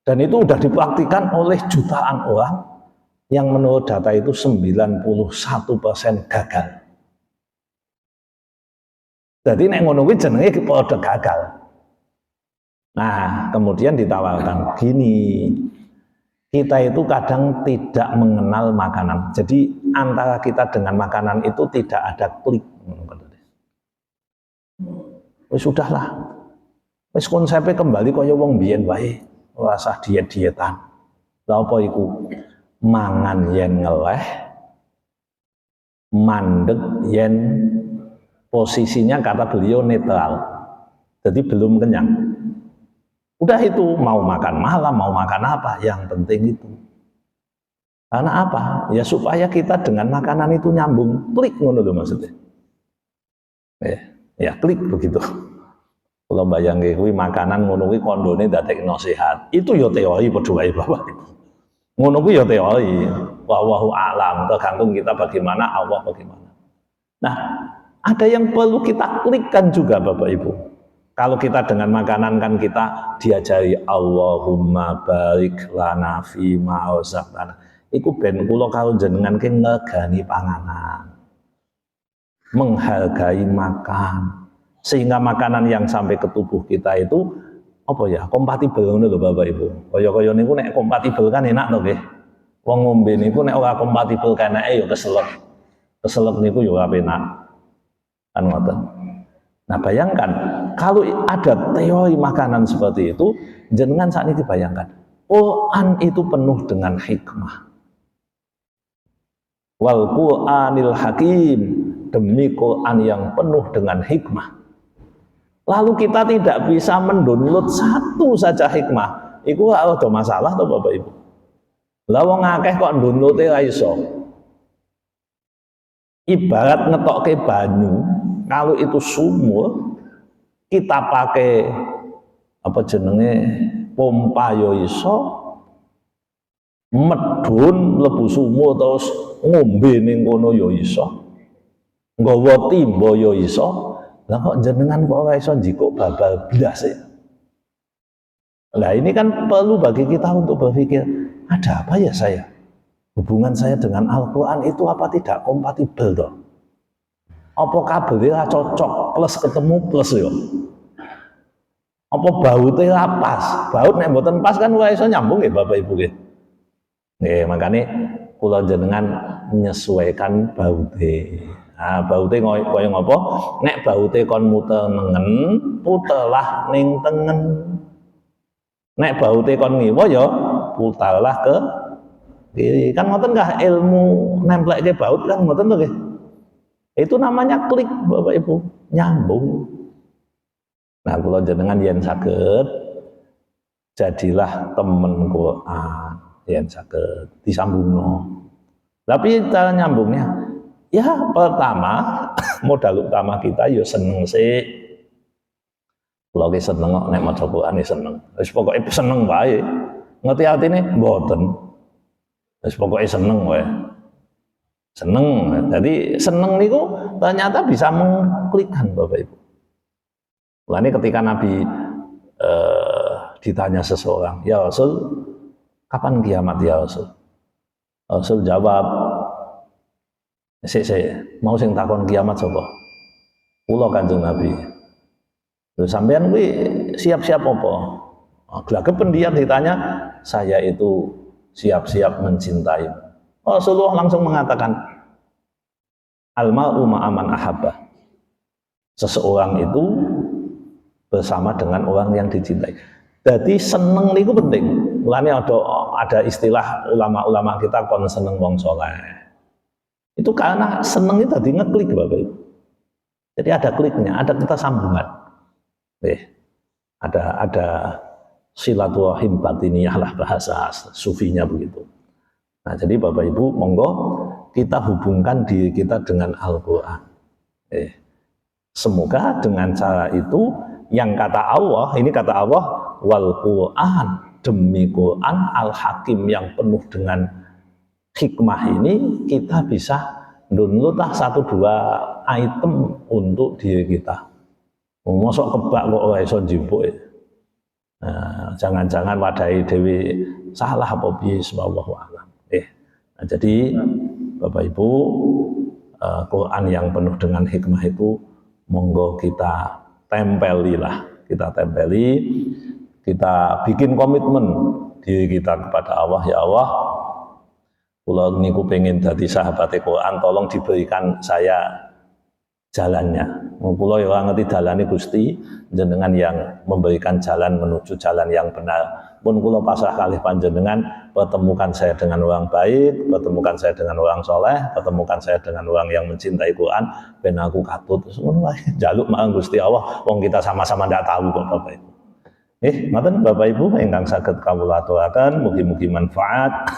Dan itu sudah dipraktikkan oleh jutaan orang yang menurut data itu 91% gagal. Jadi nek ngono kuwi jenenge padha gagal. Nah, kemudian ditawarkan gini, kita itu kadang tidak mengenal makanan. Jadi antara kita dengan makanan itu tidak ada klik. Wis sudahlah. Wis konsepnya kembali kaya wong biyen wae, rasa diet-dietan. Lha apa iku? Mangan yen ngeleh, mandeg yen posisinya kata beliau netral. Jadi belum kenyang. Udah itu, mau makan malam, mau makan apa, yang penting itu. Karena apa? Ya supaya kita dengan makanan itu nyambung, klik ngono lho maksudnya. Ya klik begitu. Kalau bayangke kuwi makanan ngono kuwi kondone dadekno sehat. Itu ya teori padha wae Bapak. Ngono kuwi ya teori. Wallahu a'lam, tergantung kita bagaimana, Allah bagaimana. Nah, ada yang perlu kita klikkan juga Bapak Ibu. Kalau kita dengan makanan kan kita diajari Allahumma barik lana fi ma razaqtana. Iku ben kula karo jenengan ki ngegani panganan. Menghargai makan. Sehingga makanan yang sampai ke tubuh kita itu apa ya? Kompatibel ngono lho Bapak Ibu. Kaya-kaya niku nek kompatibel kan enak to nggih. Wong ngombe niku nek ora kompatibel kanake ya keselek. Keselek niku ya ora penak. Kan ngoten. Nah bayangkan kalau ada teori makanan seperti itu, jenengan saat ini bayangkan Quran itu penuh dengan hikmah. Wal Qur'anil Hakim, demi Quran yang penuh dengan hikmah. Lalu kita tidak bisa mendownload satu saja hikmah. Iku ora ada masalah toh Bapak Ibu. Lah wong akeh kok download-e ra iso. Ibarat ngetokke banyu, kalau itu sumur kita pakai apa jenenge pompa yo iso, medun mlebu sumur terus ngombe ning kono yo iso, nggawa timba yo iso. Lah kok jenengan kok ora iso njikuk babal blas ya. Lah ini kan perlu bagi kita untuk berpikir, ada apa ya saya? Hubungan saya dengan Al-Quran itu apa tidak kompatibel toh? Apa kabelnya cocok plus ketemu plus yo? Apa bautnya lah pas? Baut nek mboten pas kan ora iso nyambung ya Bapak Ibu nggih. Nggih, makane kula jenengan menyesuaikan baute. Nah, baute kaya ngapa? Nek baute kon muter nengen, puterlah ning tengen. Nek baute kon ngiwa ya putarlah ke kiri. Kan ngoten kah ilmu nemplekke baut kan ngoten to nggih. Itu namanya klik Bapak Ibu, nyambung. Nah, kula jenengan yen saged jadilah temen Quran yang saged disambungno. Tapi cara nyambungnya, ya pertama modal utama kita ya seneng sih. Kalau kita seneng nek maca Quran seneng. Wis pokoke seneng wae. Ngerti artine mboten. Wis pokoke seneng wae. Seneng. Jadi seneng niku ternyata bisa mengklikkan Bapak Ibu. Mulane ketika Nabi ditanya seseorang, "Ya Rasul, kapan kiamat ya Rasul?" Rasul jawab, saya mau sing takon kiamat sapa? Kula Kanjeng Nabi. Lho sampean kuwi siap-siap apa? Glagepen dia ditanya, saya itu siap-siap mencintai. Rasulullah langsung mengatakan, al-mar'u ma'aman ahabba. Seseorang itu bersama dengan orang yang dicintai. Jadi seneng niku penting. Mulane ada istilah ulama-ulama kita kon seneng wong saleh. Itu karena seneng itu tadi ngeklik Bapak Ibu. Jadi ada kliknya, ada kita sambungan. Ada silaturahim batiniyah lah bahasa sufinya begitu. Nah, jadi Bapak Ibu monggo kita hubungkan diri kita dengan Al-Qur'an. Semoga dengan cara itu yang kata Allah, ini kata Allah wal Qur'an, demi Quran al-Hakim yang penuh dengan hikmah ini kita bisa download satu dua item untuk diri kita. Mosok kebak kok ora iso njupuk. Jangan-jangan wadahi dewi salah apa piye wallahu a'lam. Nah, jadi Bapak Ibu, Quran yang penuh dengan hikmah itu monggo kita tempelilah, kita tempeli, kita bikin komitmen diri kita kepada Allah. Ya Allah, kula niku pengen dadi sahabate Quran, tolong diberikan saya jalannya. Kula ya ora ngerti dalane Gusti, jenengan yang memberikan jalan menuju jalan yang benar. Pun kula pasrah kalih panjenengan, pertemukan saya dengan orang baik, pertemukan saya dengan orang soleh, pertemukan saya dengan orang yang mencintai Quran, ben aku katut ngono wae. Jaluk marang Gusti Allah, wong kita sama-sama ndak tahu kok Bapak Ibu. Ngoten Bapak Ibu ingkang saged kawula aturaken, mugi-mugi manfaat.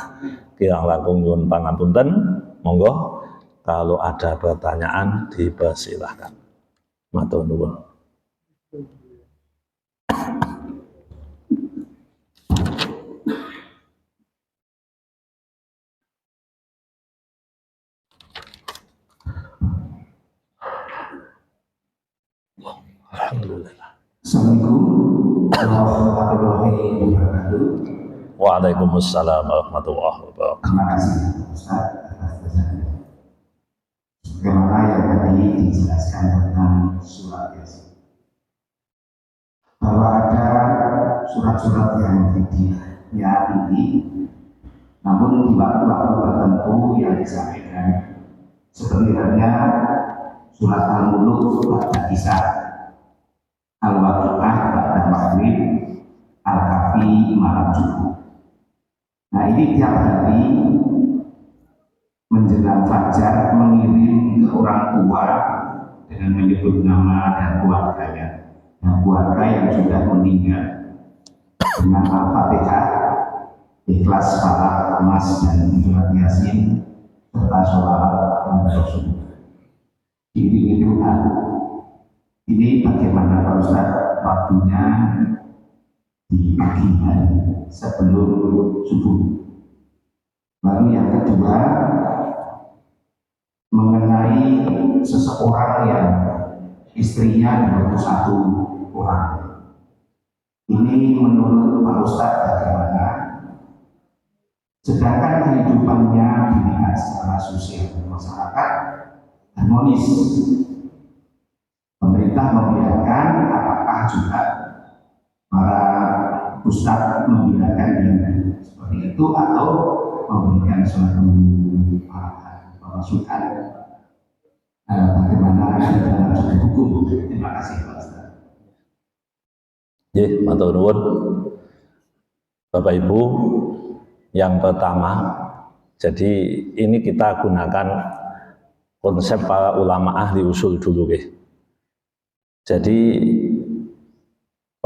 Kirang langkung nyuwun pangapunten. Monggo kalau ada pertanyaan dipersilahkan. Matur nuwun. Alhamdulillah. Assalamualaikum warahmatullahi wabarakatuh. Waalaikumsalam warahmatullahi wabarakatuh. Terima kasih Ustaz atas penjelasannya. Bagaimana yang tadi dijelaskan tentang surat Yasin, bahwa ada surat-surat yang diyakini, namun di waktu-waktu tertentu yang disampaikan, seperti halnya surat Al-Mulk pada Isa, Al-Waqi'ah pada Maghrib, Al-Kahfi malam Jumat. Nah, ini tiap hari menjelang fajar mengirim ke orang tua dengan menyebut nama dan keluarganya. Nah, keluarga yang sudah meninggal dengan Al-Fatihah, Ikhlas, Falaq, Nas, dan surat Yasin serta sholawat kepada Rasulullah. Ini doa. Ini bagaimana Pak Ustaz waktunya di pagi hari sebelum subuh. Lalu yang kedua mengenai seseorang yang istrinya 21 orang. Ini menurut Pak Ustaz bagaimana? Sedangkan kehidupannya dilihat secara sosial masyarakat harmonis. Pemerintah membiarkan, apakah juga para ustadz membiarkan yang seperti itu atau memberikan suatu masukan bagaimana dalam sudut hukum. Terima kasih Pak Ustaz. Matur nuwun. Bapak Ibu, yang pertama, jadi ini kita gunakan konsep para ulama ahli usul dulu. Jadi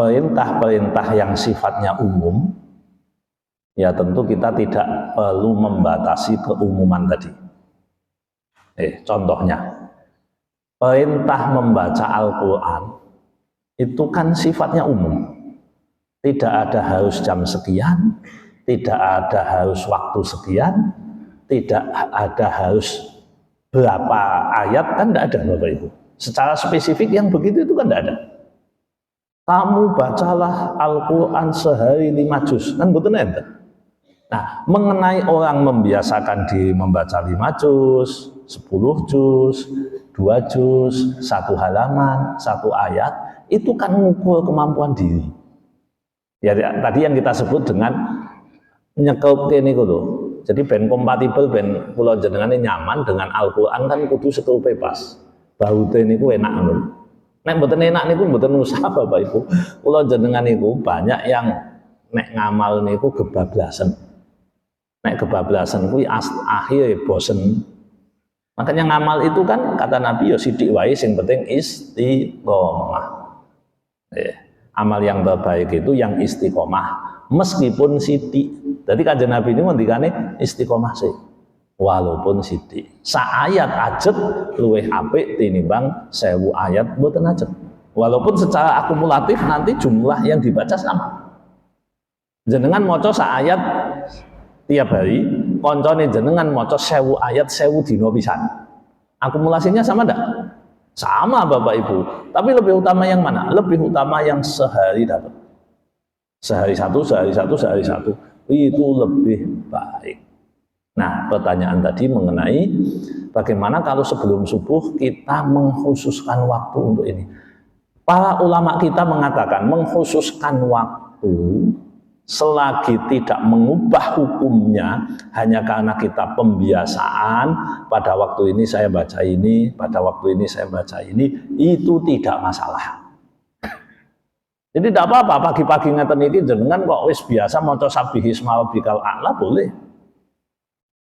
perintah-perintah yang sifatnya umum, ya tentu kita tidak perlu membatasi keumuman tadi. Contohnya, perintah membaca Al-Quran itu kan sifatnya umum. Tidak ada harus jam sekian, tidak ada harus waktu sekian, tidak ada harus berapa ayat, kan tidak ada Bapak Ibu. Secara spesifik yang begitu itu kan tidak ada. Kamu bacalah Al-Quran sehari 5 juz, kan betul ente. Nah, mengenai orang membiasakan diri membaca 5 juz, 10 juz, 2 juz, 1 halaman, 1 ayat, itu kan mengukur kemampuan diri. Ya, tadi yang kita sebut dengan nyekelke niku lho. Jadi ben kompatibel, ben kula jenengane nyaman dengan Al-Quran kan kudu sekelpe pas. Baute niku enak lho. Nek mboten enak niku mboten usah Bapak Ibu. Kula jenengan niku banyak yang nek ngamal niku kebablasan. Nek kebablasan kuwi akhir bosen. Makanya ngamal itu kan kata Nabi ya sithik wae sing penting istiqomah. Amal yang terbaik itu yang istiqomah meskipun sithik. Jadi kanjeng Nabi ini ngendikane istiqomah sih. Walaupun sithik. Sa ayat ajet luwih apik tinimbang 1000 ayat mboten ajet. Walaupun secara akumulatif nanti jumlah yang dibaca sama. Jenengan maca sa ayat tiap hari, koncone jenengan maca 1000 ayat 1000 dina pisan. Akumulasinya sama enggak? Sama Bapak Ibu. Tapi lebih utama yang mana? Lebih utama yang sehari dapat. Sehari satu, sehari satu, sehari satu. Itu lebih baik. Nah, pertanyaan tadi mengenai bagaimana kalau sebelum subuh kita mengkhususkan waktu untuk ini. Para ulama kita mengatakan mengkhususkan waktu selagi tidak mengubah hukumnya hanya karena kita pembiasaan, pada waktu ini saya baca ini, pada waktu ini saya baca ini, itu tidak masalah. Jadi tidak apa-apa pagi-pagi ngeten iki jenengan kok wis biasa maca sabbihisma rabbikal a'la boleh.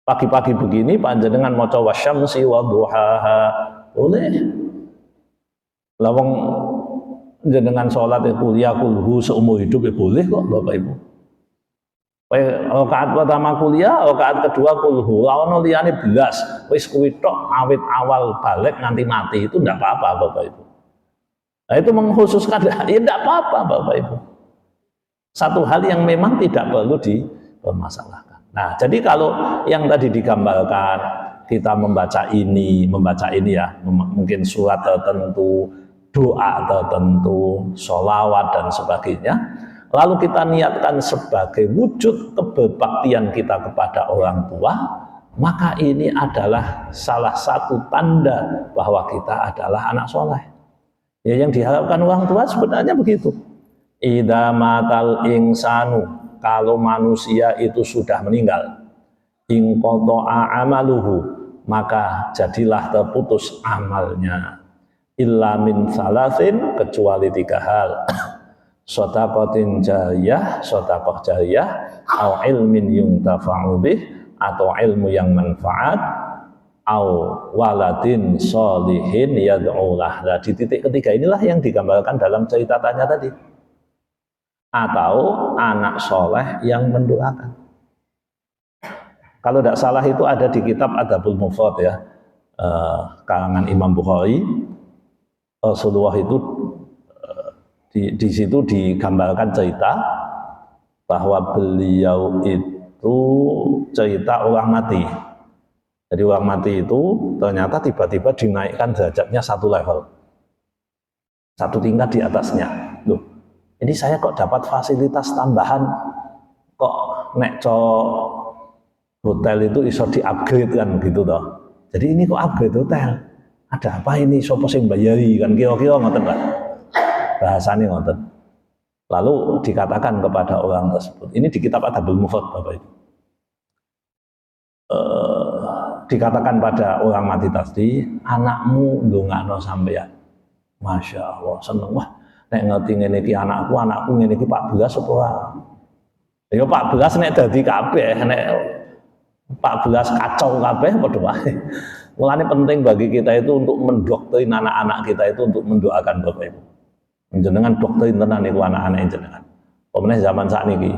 Pagi-pagi begini panjenengan maca wasyamsi wadhuhaha boleh. Lawang jenengan sholat kuliah kulhu seumur hidup ya boleh kok Bapak Ibu. Rakaat pertama kuliah, rakaat kedua kulhu, lawan liyane belas, wis kuwi tok awit awal balik nanti mati itu ndak apa-apa Bapak Ibu. Nah itu mengkhususkan ya tidak apa-apa Bapak Ibu. Satu hal yang memang tidak perlu dipermasalahkan. Nah, jadi kalau yang tadi digambarkan kita membaca ini ya, mungkin surat tertentu, doa tertentu, sholawat dan sebagainya, lalu kita niatkan sebagai wujud keberbaktian kita kepada orang tua, maka ini adalah salah satu tanda bahwa kita adalah anak soleh. Ya, yang diharapkan orang tua sebenarnya begitu. Idza matal insanu, kalau manusia itu sudah meninggal, in qata'a amaluhu, maka jadilah terputus amalnya. Illa min salasin, kecuali 3 hal. Shadaqatin jariyah, sedekah jariyah, au ilmin yuntafa'u bih, atau ilmu yang manfaat, au waladin sholihin yad'ulah. Nah, di titik ketiga inilah yang digambarkan dalam cerita tanya tadi. Atau anak soleh yang mendoakan. Kalau tidak salah itu ada di kitab Adabul Mufrad ya, karangan Imam Bukhari. Rasulullah itu di situ digambarkan cerita bahwa beliau itu cerita orang mati. Jadi orang mati itu ternyata tiba-tiba dinaikkan derajatnya 1 level, 1 tingkat di atasnya. Loh, ini saya kok dapat fasilitas tambahan, kok nek hotel itu iso di-upgrade kan gitu toh. Jadi ini kok upgrade hotel? Ada apa ini? Sopo sing bayari kan kira-kira ngoten kan. Bahasane ngoten. Lalu dikatakan kepada orang tersebut. Ini di kitab Adabul Mufrad Bapak Ibu. Dikatakan pada orang mati tadi, anakmu ndongakno sampeyan. Masya Allah, seneng wah. Nek ngerti ngene iki anakku ngene iki 14 apa ora? Ya 14 nek dadi kabeh, nek 14 kacau kabeh padha wae. Mulane penting bagi kita itu untuk mendoktrin anak-anak kita itu untuk mendoakan Bapak Ibu. Jenengan doktrin tenan niku anak-anak jenengan. Pemenang zaman sakniki.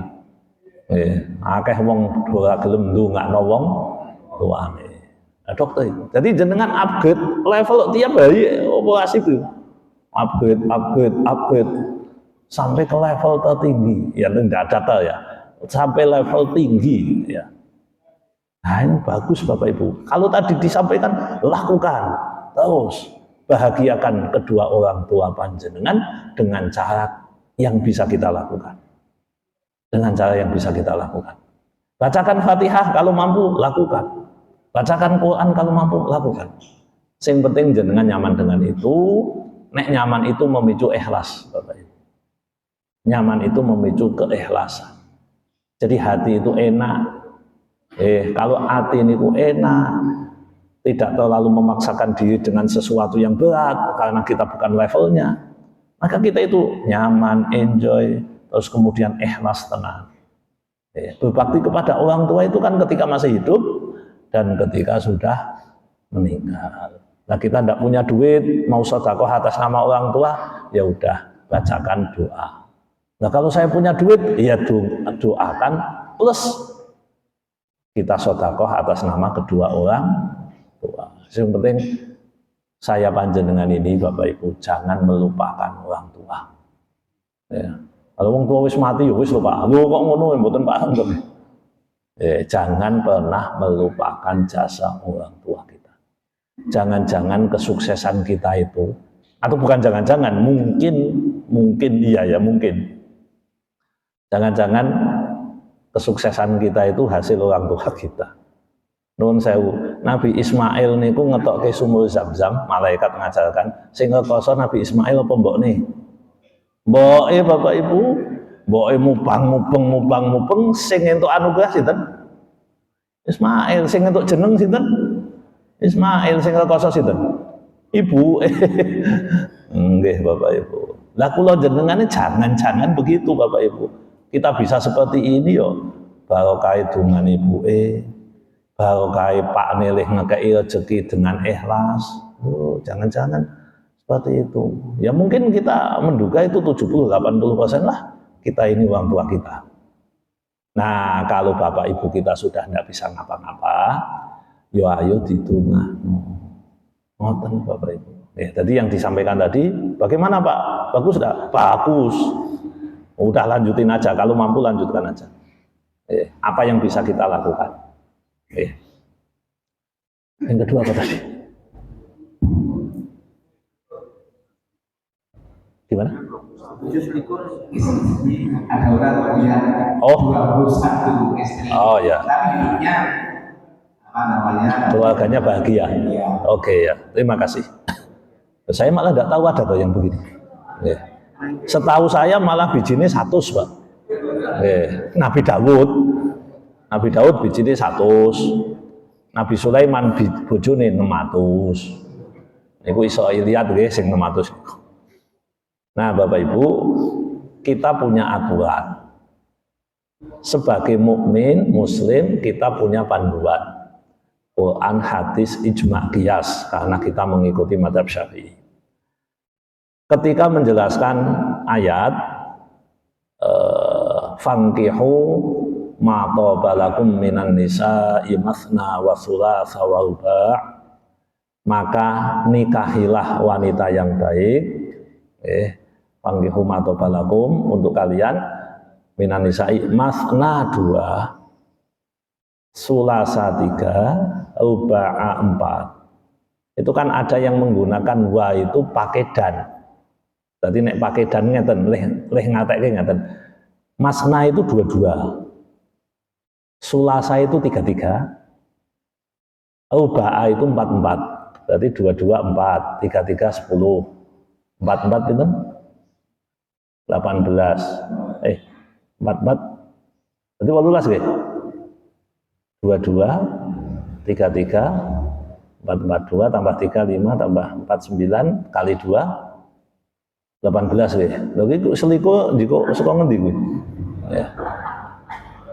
Nggih, akeh wong ora gelem ndongakno wong tuane. Nah, doktrin. Jadi jenengan upgrade level tiap hari operasi itu. Upgrade sampai ke level tertinggi. Ya tidak data ya. Sampai level tinggi ya. Nah, ini bagus Bapak Ibu. Kalau tadi disampaikan, lakukan terus. Bahagiakan kedua orang tua panjenengan dengan cara yang bisa kita lakukan. Dengan cara yang bisa kita lakukan. Bacakan Fatihah kalau mampu, lakukan. Bacakan Quran kalau mampu, lakukan. Yang penting jenengan nyaman dengan itu. Nek nyaman itu memicu ikhlas, Bapak Ibu. Nyaman itu memicu keikhlasan. Jadi hati itu enak. Kalau hati ini enak, tidak terlalu memaksakan diri dengan sesuatu yang berat karena kita bukan levelnya, maka kita itu nyaman, enjoy, terus kemudian ikhlas, tenang. Berbakti kepada orang tua itu kan ketika masih hidup dan ketika sudah meninggal. Nah, kita tidak punya duit, mau sedekah atas nama orang tua, ya udah bacakan doa. Nah, kalau saya punya duit, ya doakan plus kita sedekah atas nama kedua orang tua. Yang penting saya panjenengan ini Bapak Ibu jangan melupakan orang tua. Ya. Kalau orang tua wis mati, wis lupa. Lu kok ngono mboten paham to. Jangan pernah melupakan jasa orang tua kita. Jangan-jangan kesuksesan kita itu, atau bukan jangan-jangan, mungkin iya ya mungkin. Jangan-jangan kesuksesan kita itu hasil orang tua kita. Nuwun sewu, Nabi Ismail niku ngetokke sumur Zam-Zam, malaikat ngajarkan, sing ngekoso Nabi Ismail apa mbokne? Mboke Bapak Ibu, mboke mubang, sing entuk anugerah sinten? Ismail, sing entuk jeneng sinten? Ismail, sing ngekoso sinten? Ibu. Nggih Bapak Ibu. Lah kula jenengane jangan begitu Bapak Ibu. Kita bisa seperti ini yo, barokah dungan ibuke, barokah Pak Nilih ngekei rezeki dengan ikhlas. Jangan-jangan seperti itu. Ya mungkin kita menduga itu 70-80% lah kita ini orang tua kita. Nah, kalau Bapak Ibu kita sudah tidak bisa ngapa-ngapa, yo ayo ditungakno. Ngoten Bapak Ibu. Tadi yang disampaikan tadi, bagaimana Pak? Bagus enggak? Bagus. Udah lanjutin aja, kalau mampu lanjutkan aja. Apa yang bisa kita lakukan? Yang kedua apa tadi? Gimana? Ada orang punya 21 istri. Oh ya. Tapi hidupnya apa namanya? Keluarganya bahagia. Ya. Oke ya, terima kasih. Saya malah tidak tahu ada tuh yang begini. Setahu saya malah bijine 100 Pak. Nabi Daud bijine 100. Nabi Sulaiman bojone 600. Niku Israiliyat nggih sing 600. Nah, Bapak Ibu, kita punya aturan. Sebagai mukmin muslim kita punya panduan. Quran, hadis, ijma' qiyas karena kita mengikuti mazhab Syafi'i. Ketika menjelaskan ayat fankihu ma tabalakum minan nisa'i mathna wa thulatha wa ruba', maka nikahilah wanita yang baik. Fankihu ma tabalakum, untuk kalian minan nisa'i mathna 2, sulasa 3, ruba'a 4. Itu kan ada yang menggunakan wa itu pakai dan. Tadi nek pakai dan ngeten, leh ngatekke ngeten. Masna itu 2-2. Sulasa itu 3-3. Ruba'a itu 4-4. Berarti 2-2 4, 3-3 10. 4-4 itu 18. 4-4 berarti 18 nggih. 22 3-3 4-4-2 tambah 3 5 tambah 4 9 kali 2 18 nggih. Lho iki seliku ndiko saka ngendi kuwi? Ya.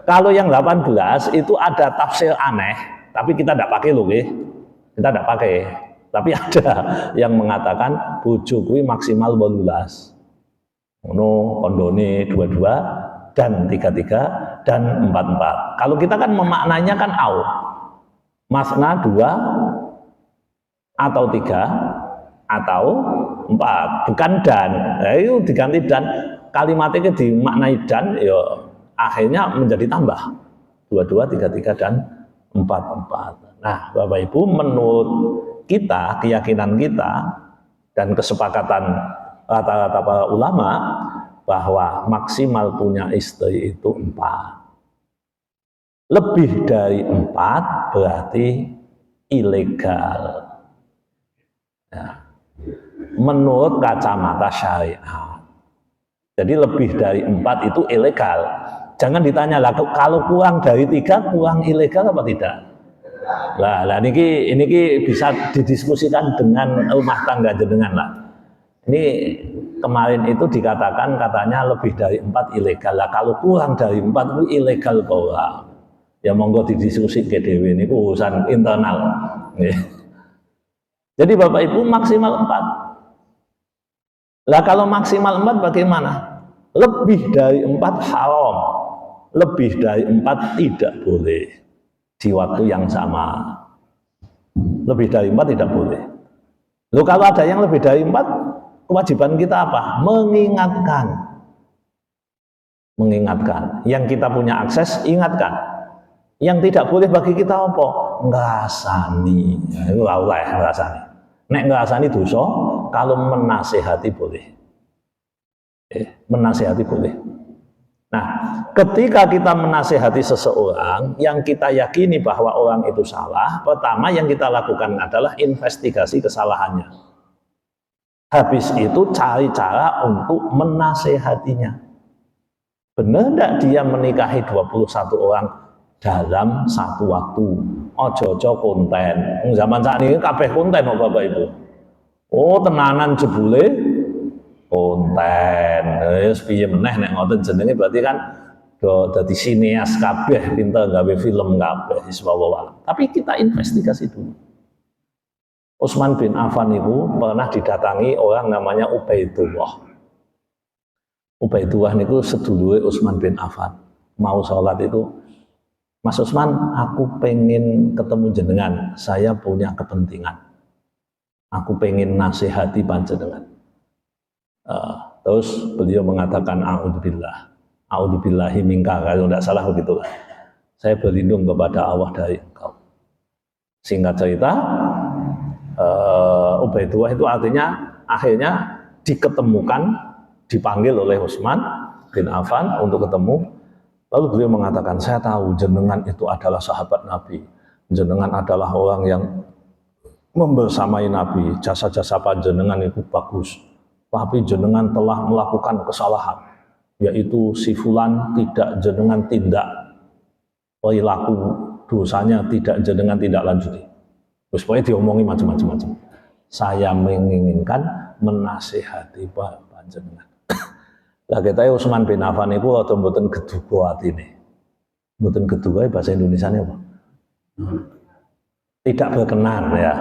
Kalau yang 18 itu ada tafsir aneh, tapi kita tidak pakai loh nggih. Kita tidak pakai. Tapi ada yang mengatakan bojo kuwi maksimal 18. Ngono kondone 22 dan 33 dan 44. Kalau kita kan memaknainya kan au. Masna 2 atau 3 atau 4, bukan dan. Nah, itu diganti dan, kalimatnya dimaknai dan, ya akhirnya menjadi tambah 22, 33 dan 44. Nah, Bapak Ibu, menurut kita, keyakinan kita dan kesepakatan rata-rata para ulama bahwa maksimal punya istri itu 4. Lebih dari 4 berarti ilegal. Ya. Menurut kacamata syariat. Jadi lebih dari 4 itu ilegal. Jangan ditanya lah, kalau kurang dari 3 kurang ilegal apa tidak? Lah ini bisa didiskusikan dengan rumah tangga jenengan lah. Ini kemarin itu dikatakan katanya lebih dari 4 ilegal. Lah kalau kurang dari 4 itu ilegal kok. Ya monggo didiskusi ke dewe ini urusan internal. Jadi Bapak Ibu maksimal 4. Lah kalau maksimal 4 bagaimana? Lebih dari 4 haram. Lebih dari 4 tidak boleh di waktu yang sama. Lebih dari 4 tidak boleh. Loh kalau ada yang lebih dari 4, kewajiban kita apa? Mengingatkan. Mengingatkan. Yang kita punya akses, ingatkan. Yang tidak boleh bagi kita apa? Ngrasani. Itu Allah ngrasani. Nek ngrasani dosa, kalau menasehati boleh. Menasehati boleh. Nah, ketika kita menasehati seseorang yang kita yakini bahwa orang itu salah, pertama yang kita lakukan adalah investigasi kesalahannya. Habis itu cari cara untuk menasehatinya. Benar tidak dia menikahi 21 orang dalam satu waktu? Ojo-ojo konten. Zaman saat ini kabeh konten kok Bapak Ibu. Oh tenanan jebule konten. Piye meneh nek ngoten jenenge berarti kan do dadi sineas kabeh, pinter gawe film kabeh iswawala. Tapi kita investigasi dulu. Utsman bin Affan itu pernah didatangi orang namanya Ubaidullah. Ubaidullah niku sedulure Utsman bin Affan. Mau sholat itu, Mas Utsman, aku pengen ketemu jenengan. Saya punya kepentingan. Aku pengen nasihati panjenengan. Terus beliau mengatakan a'udzubillahi minka, kalau tidak salah begitu. Saya berlindung kepada Allah dari engkau. Singkat cerita, Ubaidullah itu artinya akhirnya diketemukan, dipanggil oleh Utsman bin Affan untuk ketemu. Lalu beliau mengatakan, saya tahu jenengan itu adalah sahabat Nabi, jenengan adalah orang yang membersamai Nabi, jasa-jasa panjenengan itu bagus, tapi jenengan telah melakukan kesalahan, yaitu si fulan tidak jenengan tindak, perilaku dosanya tidak jenengan tindak lanjuti. Terus pokoknya diomongi macam-macam. Saya menginginkan menasihati panjenengan. Lah kita Utsman bin Affan itu atau mboten geduga atine. Mboten geduga bahasa Indonesianya apa? Tidak berkenan ya,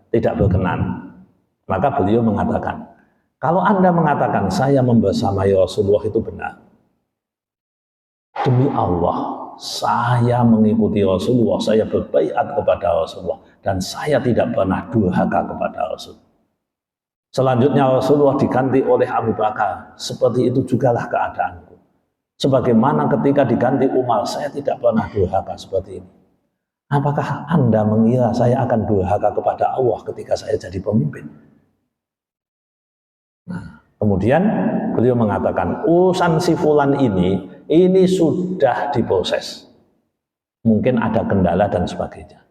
tidak berkenan. Maka beliau mengatakan, kalau Anda mengatakan saya membersamai Rasulullah itu benar. Demi Allah, saya mengikuti Rasulullah, saya berbaiat kepada Rasulullah dan saya tidak pernah durhaka kepada Rasul. Selanjutnya Rasulullah diganti oleh Abu Bakar. Seperti itu jugalah keadaanku. Sebagaimana ketika diganti Umar, saya tidak pernah durhaka seperti ini. Apakah Anda mengira saya akan durhaka kepada Allah ketika saya jadi pemimpin? Nah, kemudian beliau mengatakan, urusan si fulan ini sudah diproses. Mungkin ada kendala dan sebagainya.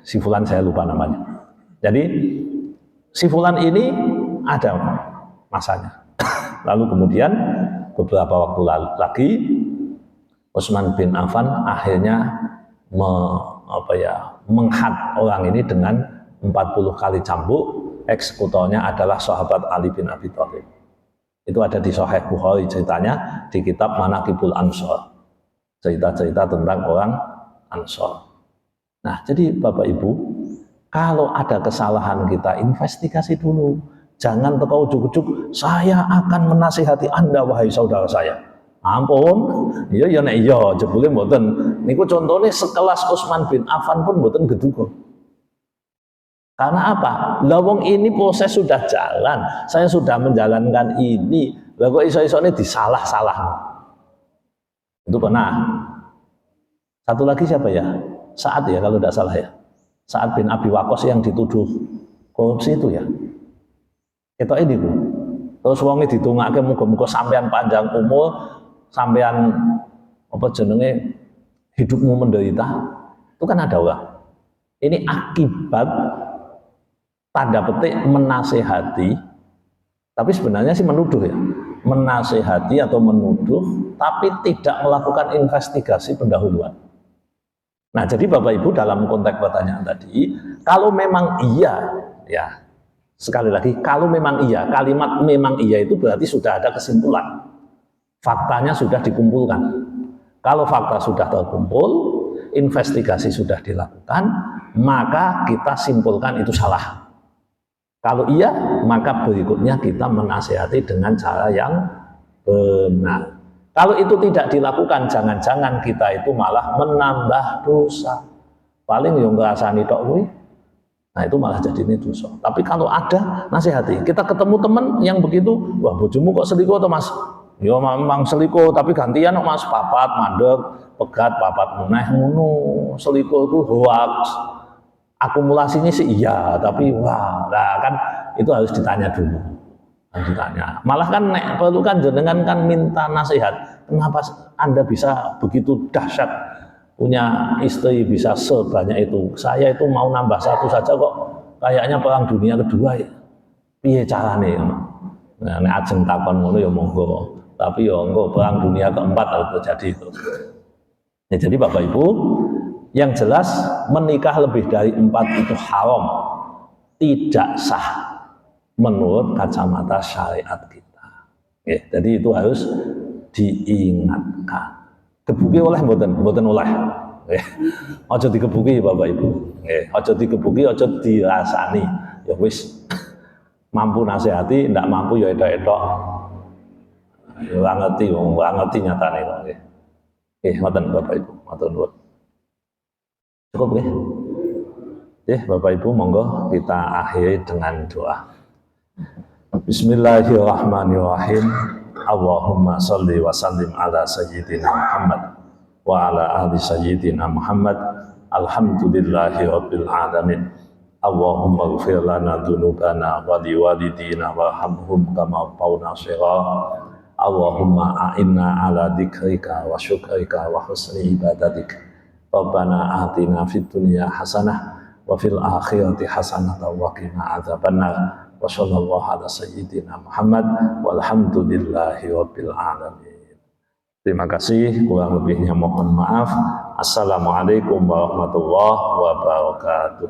Si fulan saya lupa namanya. Jadi si fulan ini ada masanya. Lalu kemudian beberapa waktu lagi Utsman bin Affan akhirnya menghad orang ini dengan 40 kali cambuk. Eksekutornya adalah sahabat Ali bin Abi Thalib. Itu ada di Sahih Bukhari ceritanya di kitab Manaqibul Ansor. Cerita-cerita tentang orang Ansor. Nah, jadi Bapak Ibu, kalau ada kesalahan kita investigasi dulu. Jangan teko ujuk-ujuk, saya akan menasihati Anda wahai saudara saya. Ampun, iya ya nek iya jebule mboten. Niku contohnya sekelas Utsman bin Affan pun mboten geduga. Karena apa? Lawong ini proses sudah jalan, saya sudah menjalankan ini. Lah kok iso-isone disalah-salah. Itu pernah. Satu lagi siapa ya? Sa'ad ya kalau tidak salah ya. Sa'ad bin Abi Waqqas yang dituduh korupsi itu ya. Itu ini Bu. Terus wonge ditungake muga-muga sampean panjang umur, sampean apa jenenge hidupmu menderita. Itu kan ada orang. Ini akibat tanda petik menasehati, tapi sebenarnya sih menuduh ya. Menasehati atau menuduh, tapi tidak melakukan investigasi pendahuluan. Nah, jadi Bapak Ibu dalam konteks pertanyaan tadi, kalau memang iya, ya sekali lagi, kalau memang iya, kalimat memang iya itu berarti sudah ada kesimpulan. Faktanya sudah dikumpulkan. Kalau fakta sudah terkumpul, investigasi sudah dilakukan, maka kita simpulkan itu salah. Kalau iya, maka berikutnya kita menasihati dengan cara yang benar. Kalau itu tidak dilakukan, jangan-jangan kita itu malah menambah dosa. Paling yang ngerasani tok kuwi. Nah, itu malah jadi ini dosa. Tapi kalau ada, nasihati. Kita ketemu teman yang begitu, wah bojomu kok selingkuh atau Mas? Ya memang selingkuh, tapi gantian kok Mas, papat, mandek, pegat, papat meneh ngono. Selingkuh itu hoax. Akumulasinya sih iya, tapi wah, nah kan itu harus ditanya dulu. Harus ditanya. Malah kan nek perlu kan jenengan kan minta nasihat. Kenapa Anda bisa begitu dahsyat punya istri bisa sebanyak itu? Saya itu mau nambah satu saja kok kayaknya perang dunia kedua ya. Piye carane? Nah, nek ajeng takon ngono ya monggo. Tapi ya engko perang dunia keempat harus terjadi itu. Ya, jadi Bapak Ibu, yang jelas menikah lebih dari 4 itu haram, tidak sah menurut kacamata syariat kita. Ya, jadi itu harus diingatkan. Gebuki oleh mboten oleh. Aja digebuki Bapak Ibu. Aja digebuki, aja dirasani. Ya wis mampu nasihati, ndak mampu ya edok-edok. Ya ora ngerti nyatane kok nggih. Nggih, ngoten Bapak Ibu, matur nuwun. Cukup ya? Bapak Ibu monggo kita akhiri dengan doa. Bismillahirrahmanirrahim. Allahumma sholli wa sallim ala sayyidina Muhammad wa ala ahli sayyidina Muhammad. Alhamdulillahi rabbil alamin. Allahumma ighfir lana dzunubana wa liwalidina warhamhum kama rabbawna shaghira. Allahumma a'inna ala dzikrika wa syukrika wa husni ibadatik. Rabbana atina fid dunya hasanah wa fil akhirati hasanah wa qina adzabannar. Wa sallallahu ala sayyidina Muhammad walhamdulillahi rabbil alamin. Terima kasih, kurang lebihnya mohon maaf. Assalamualaikum warahmatullahi wabarakatuh.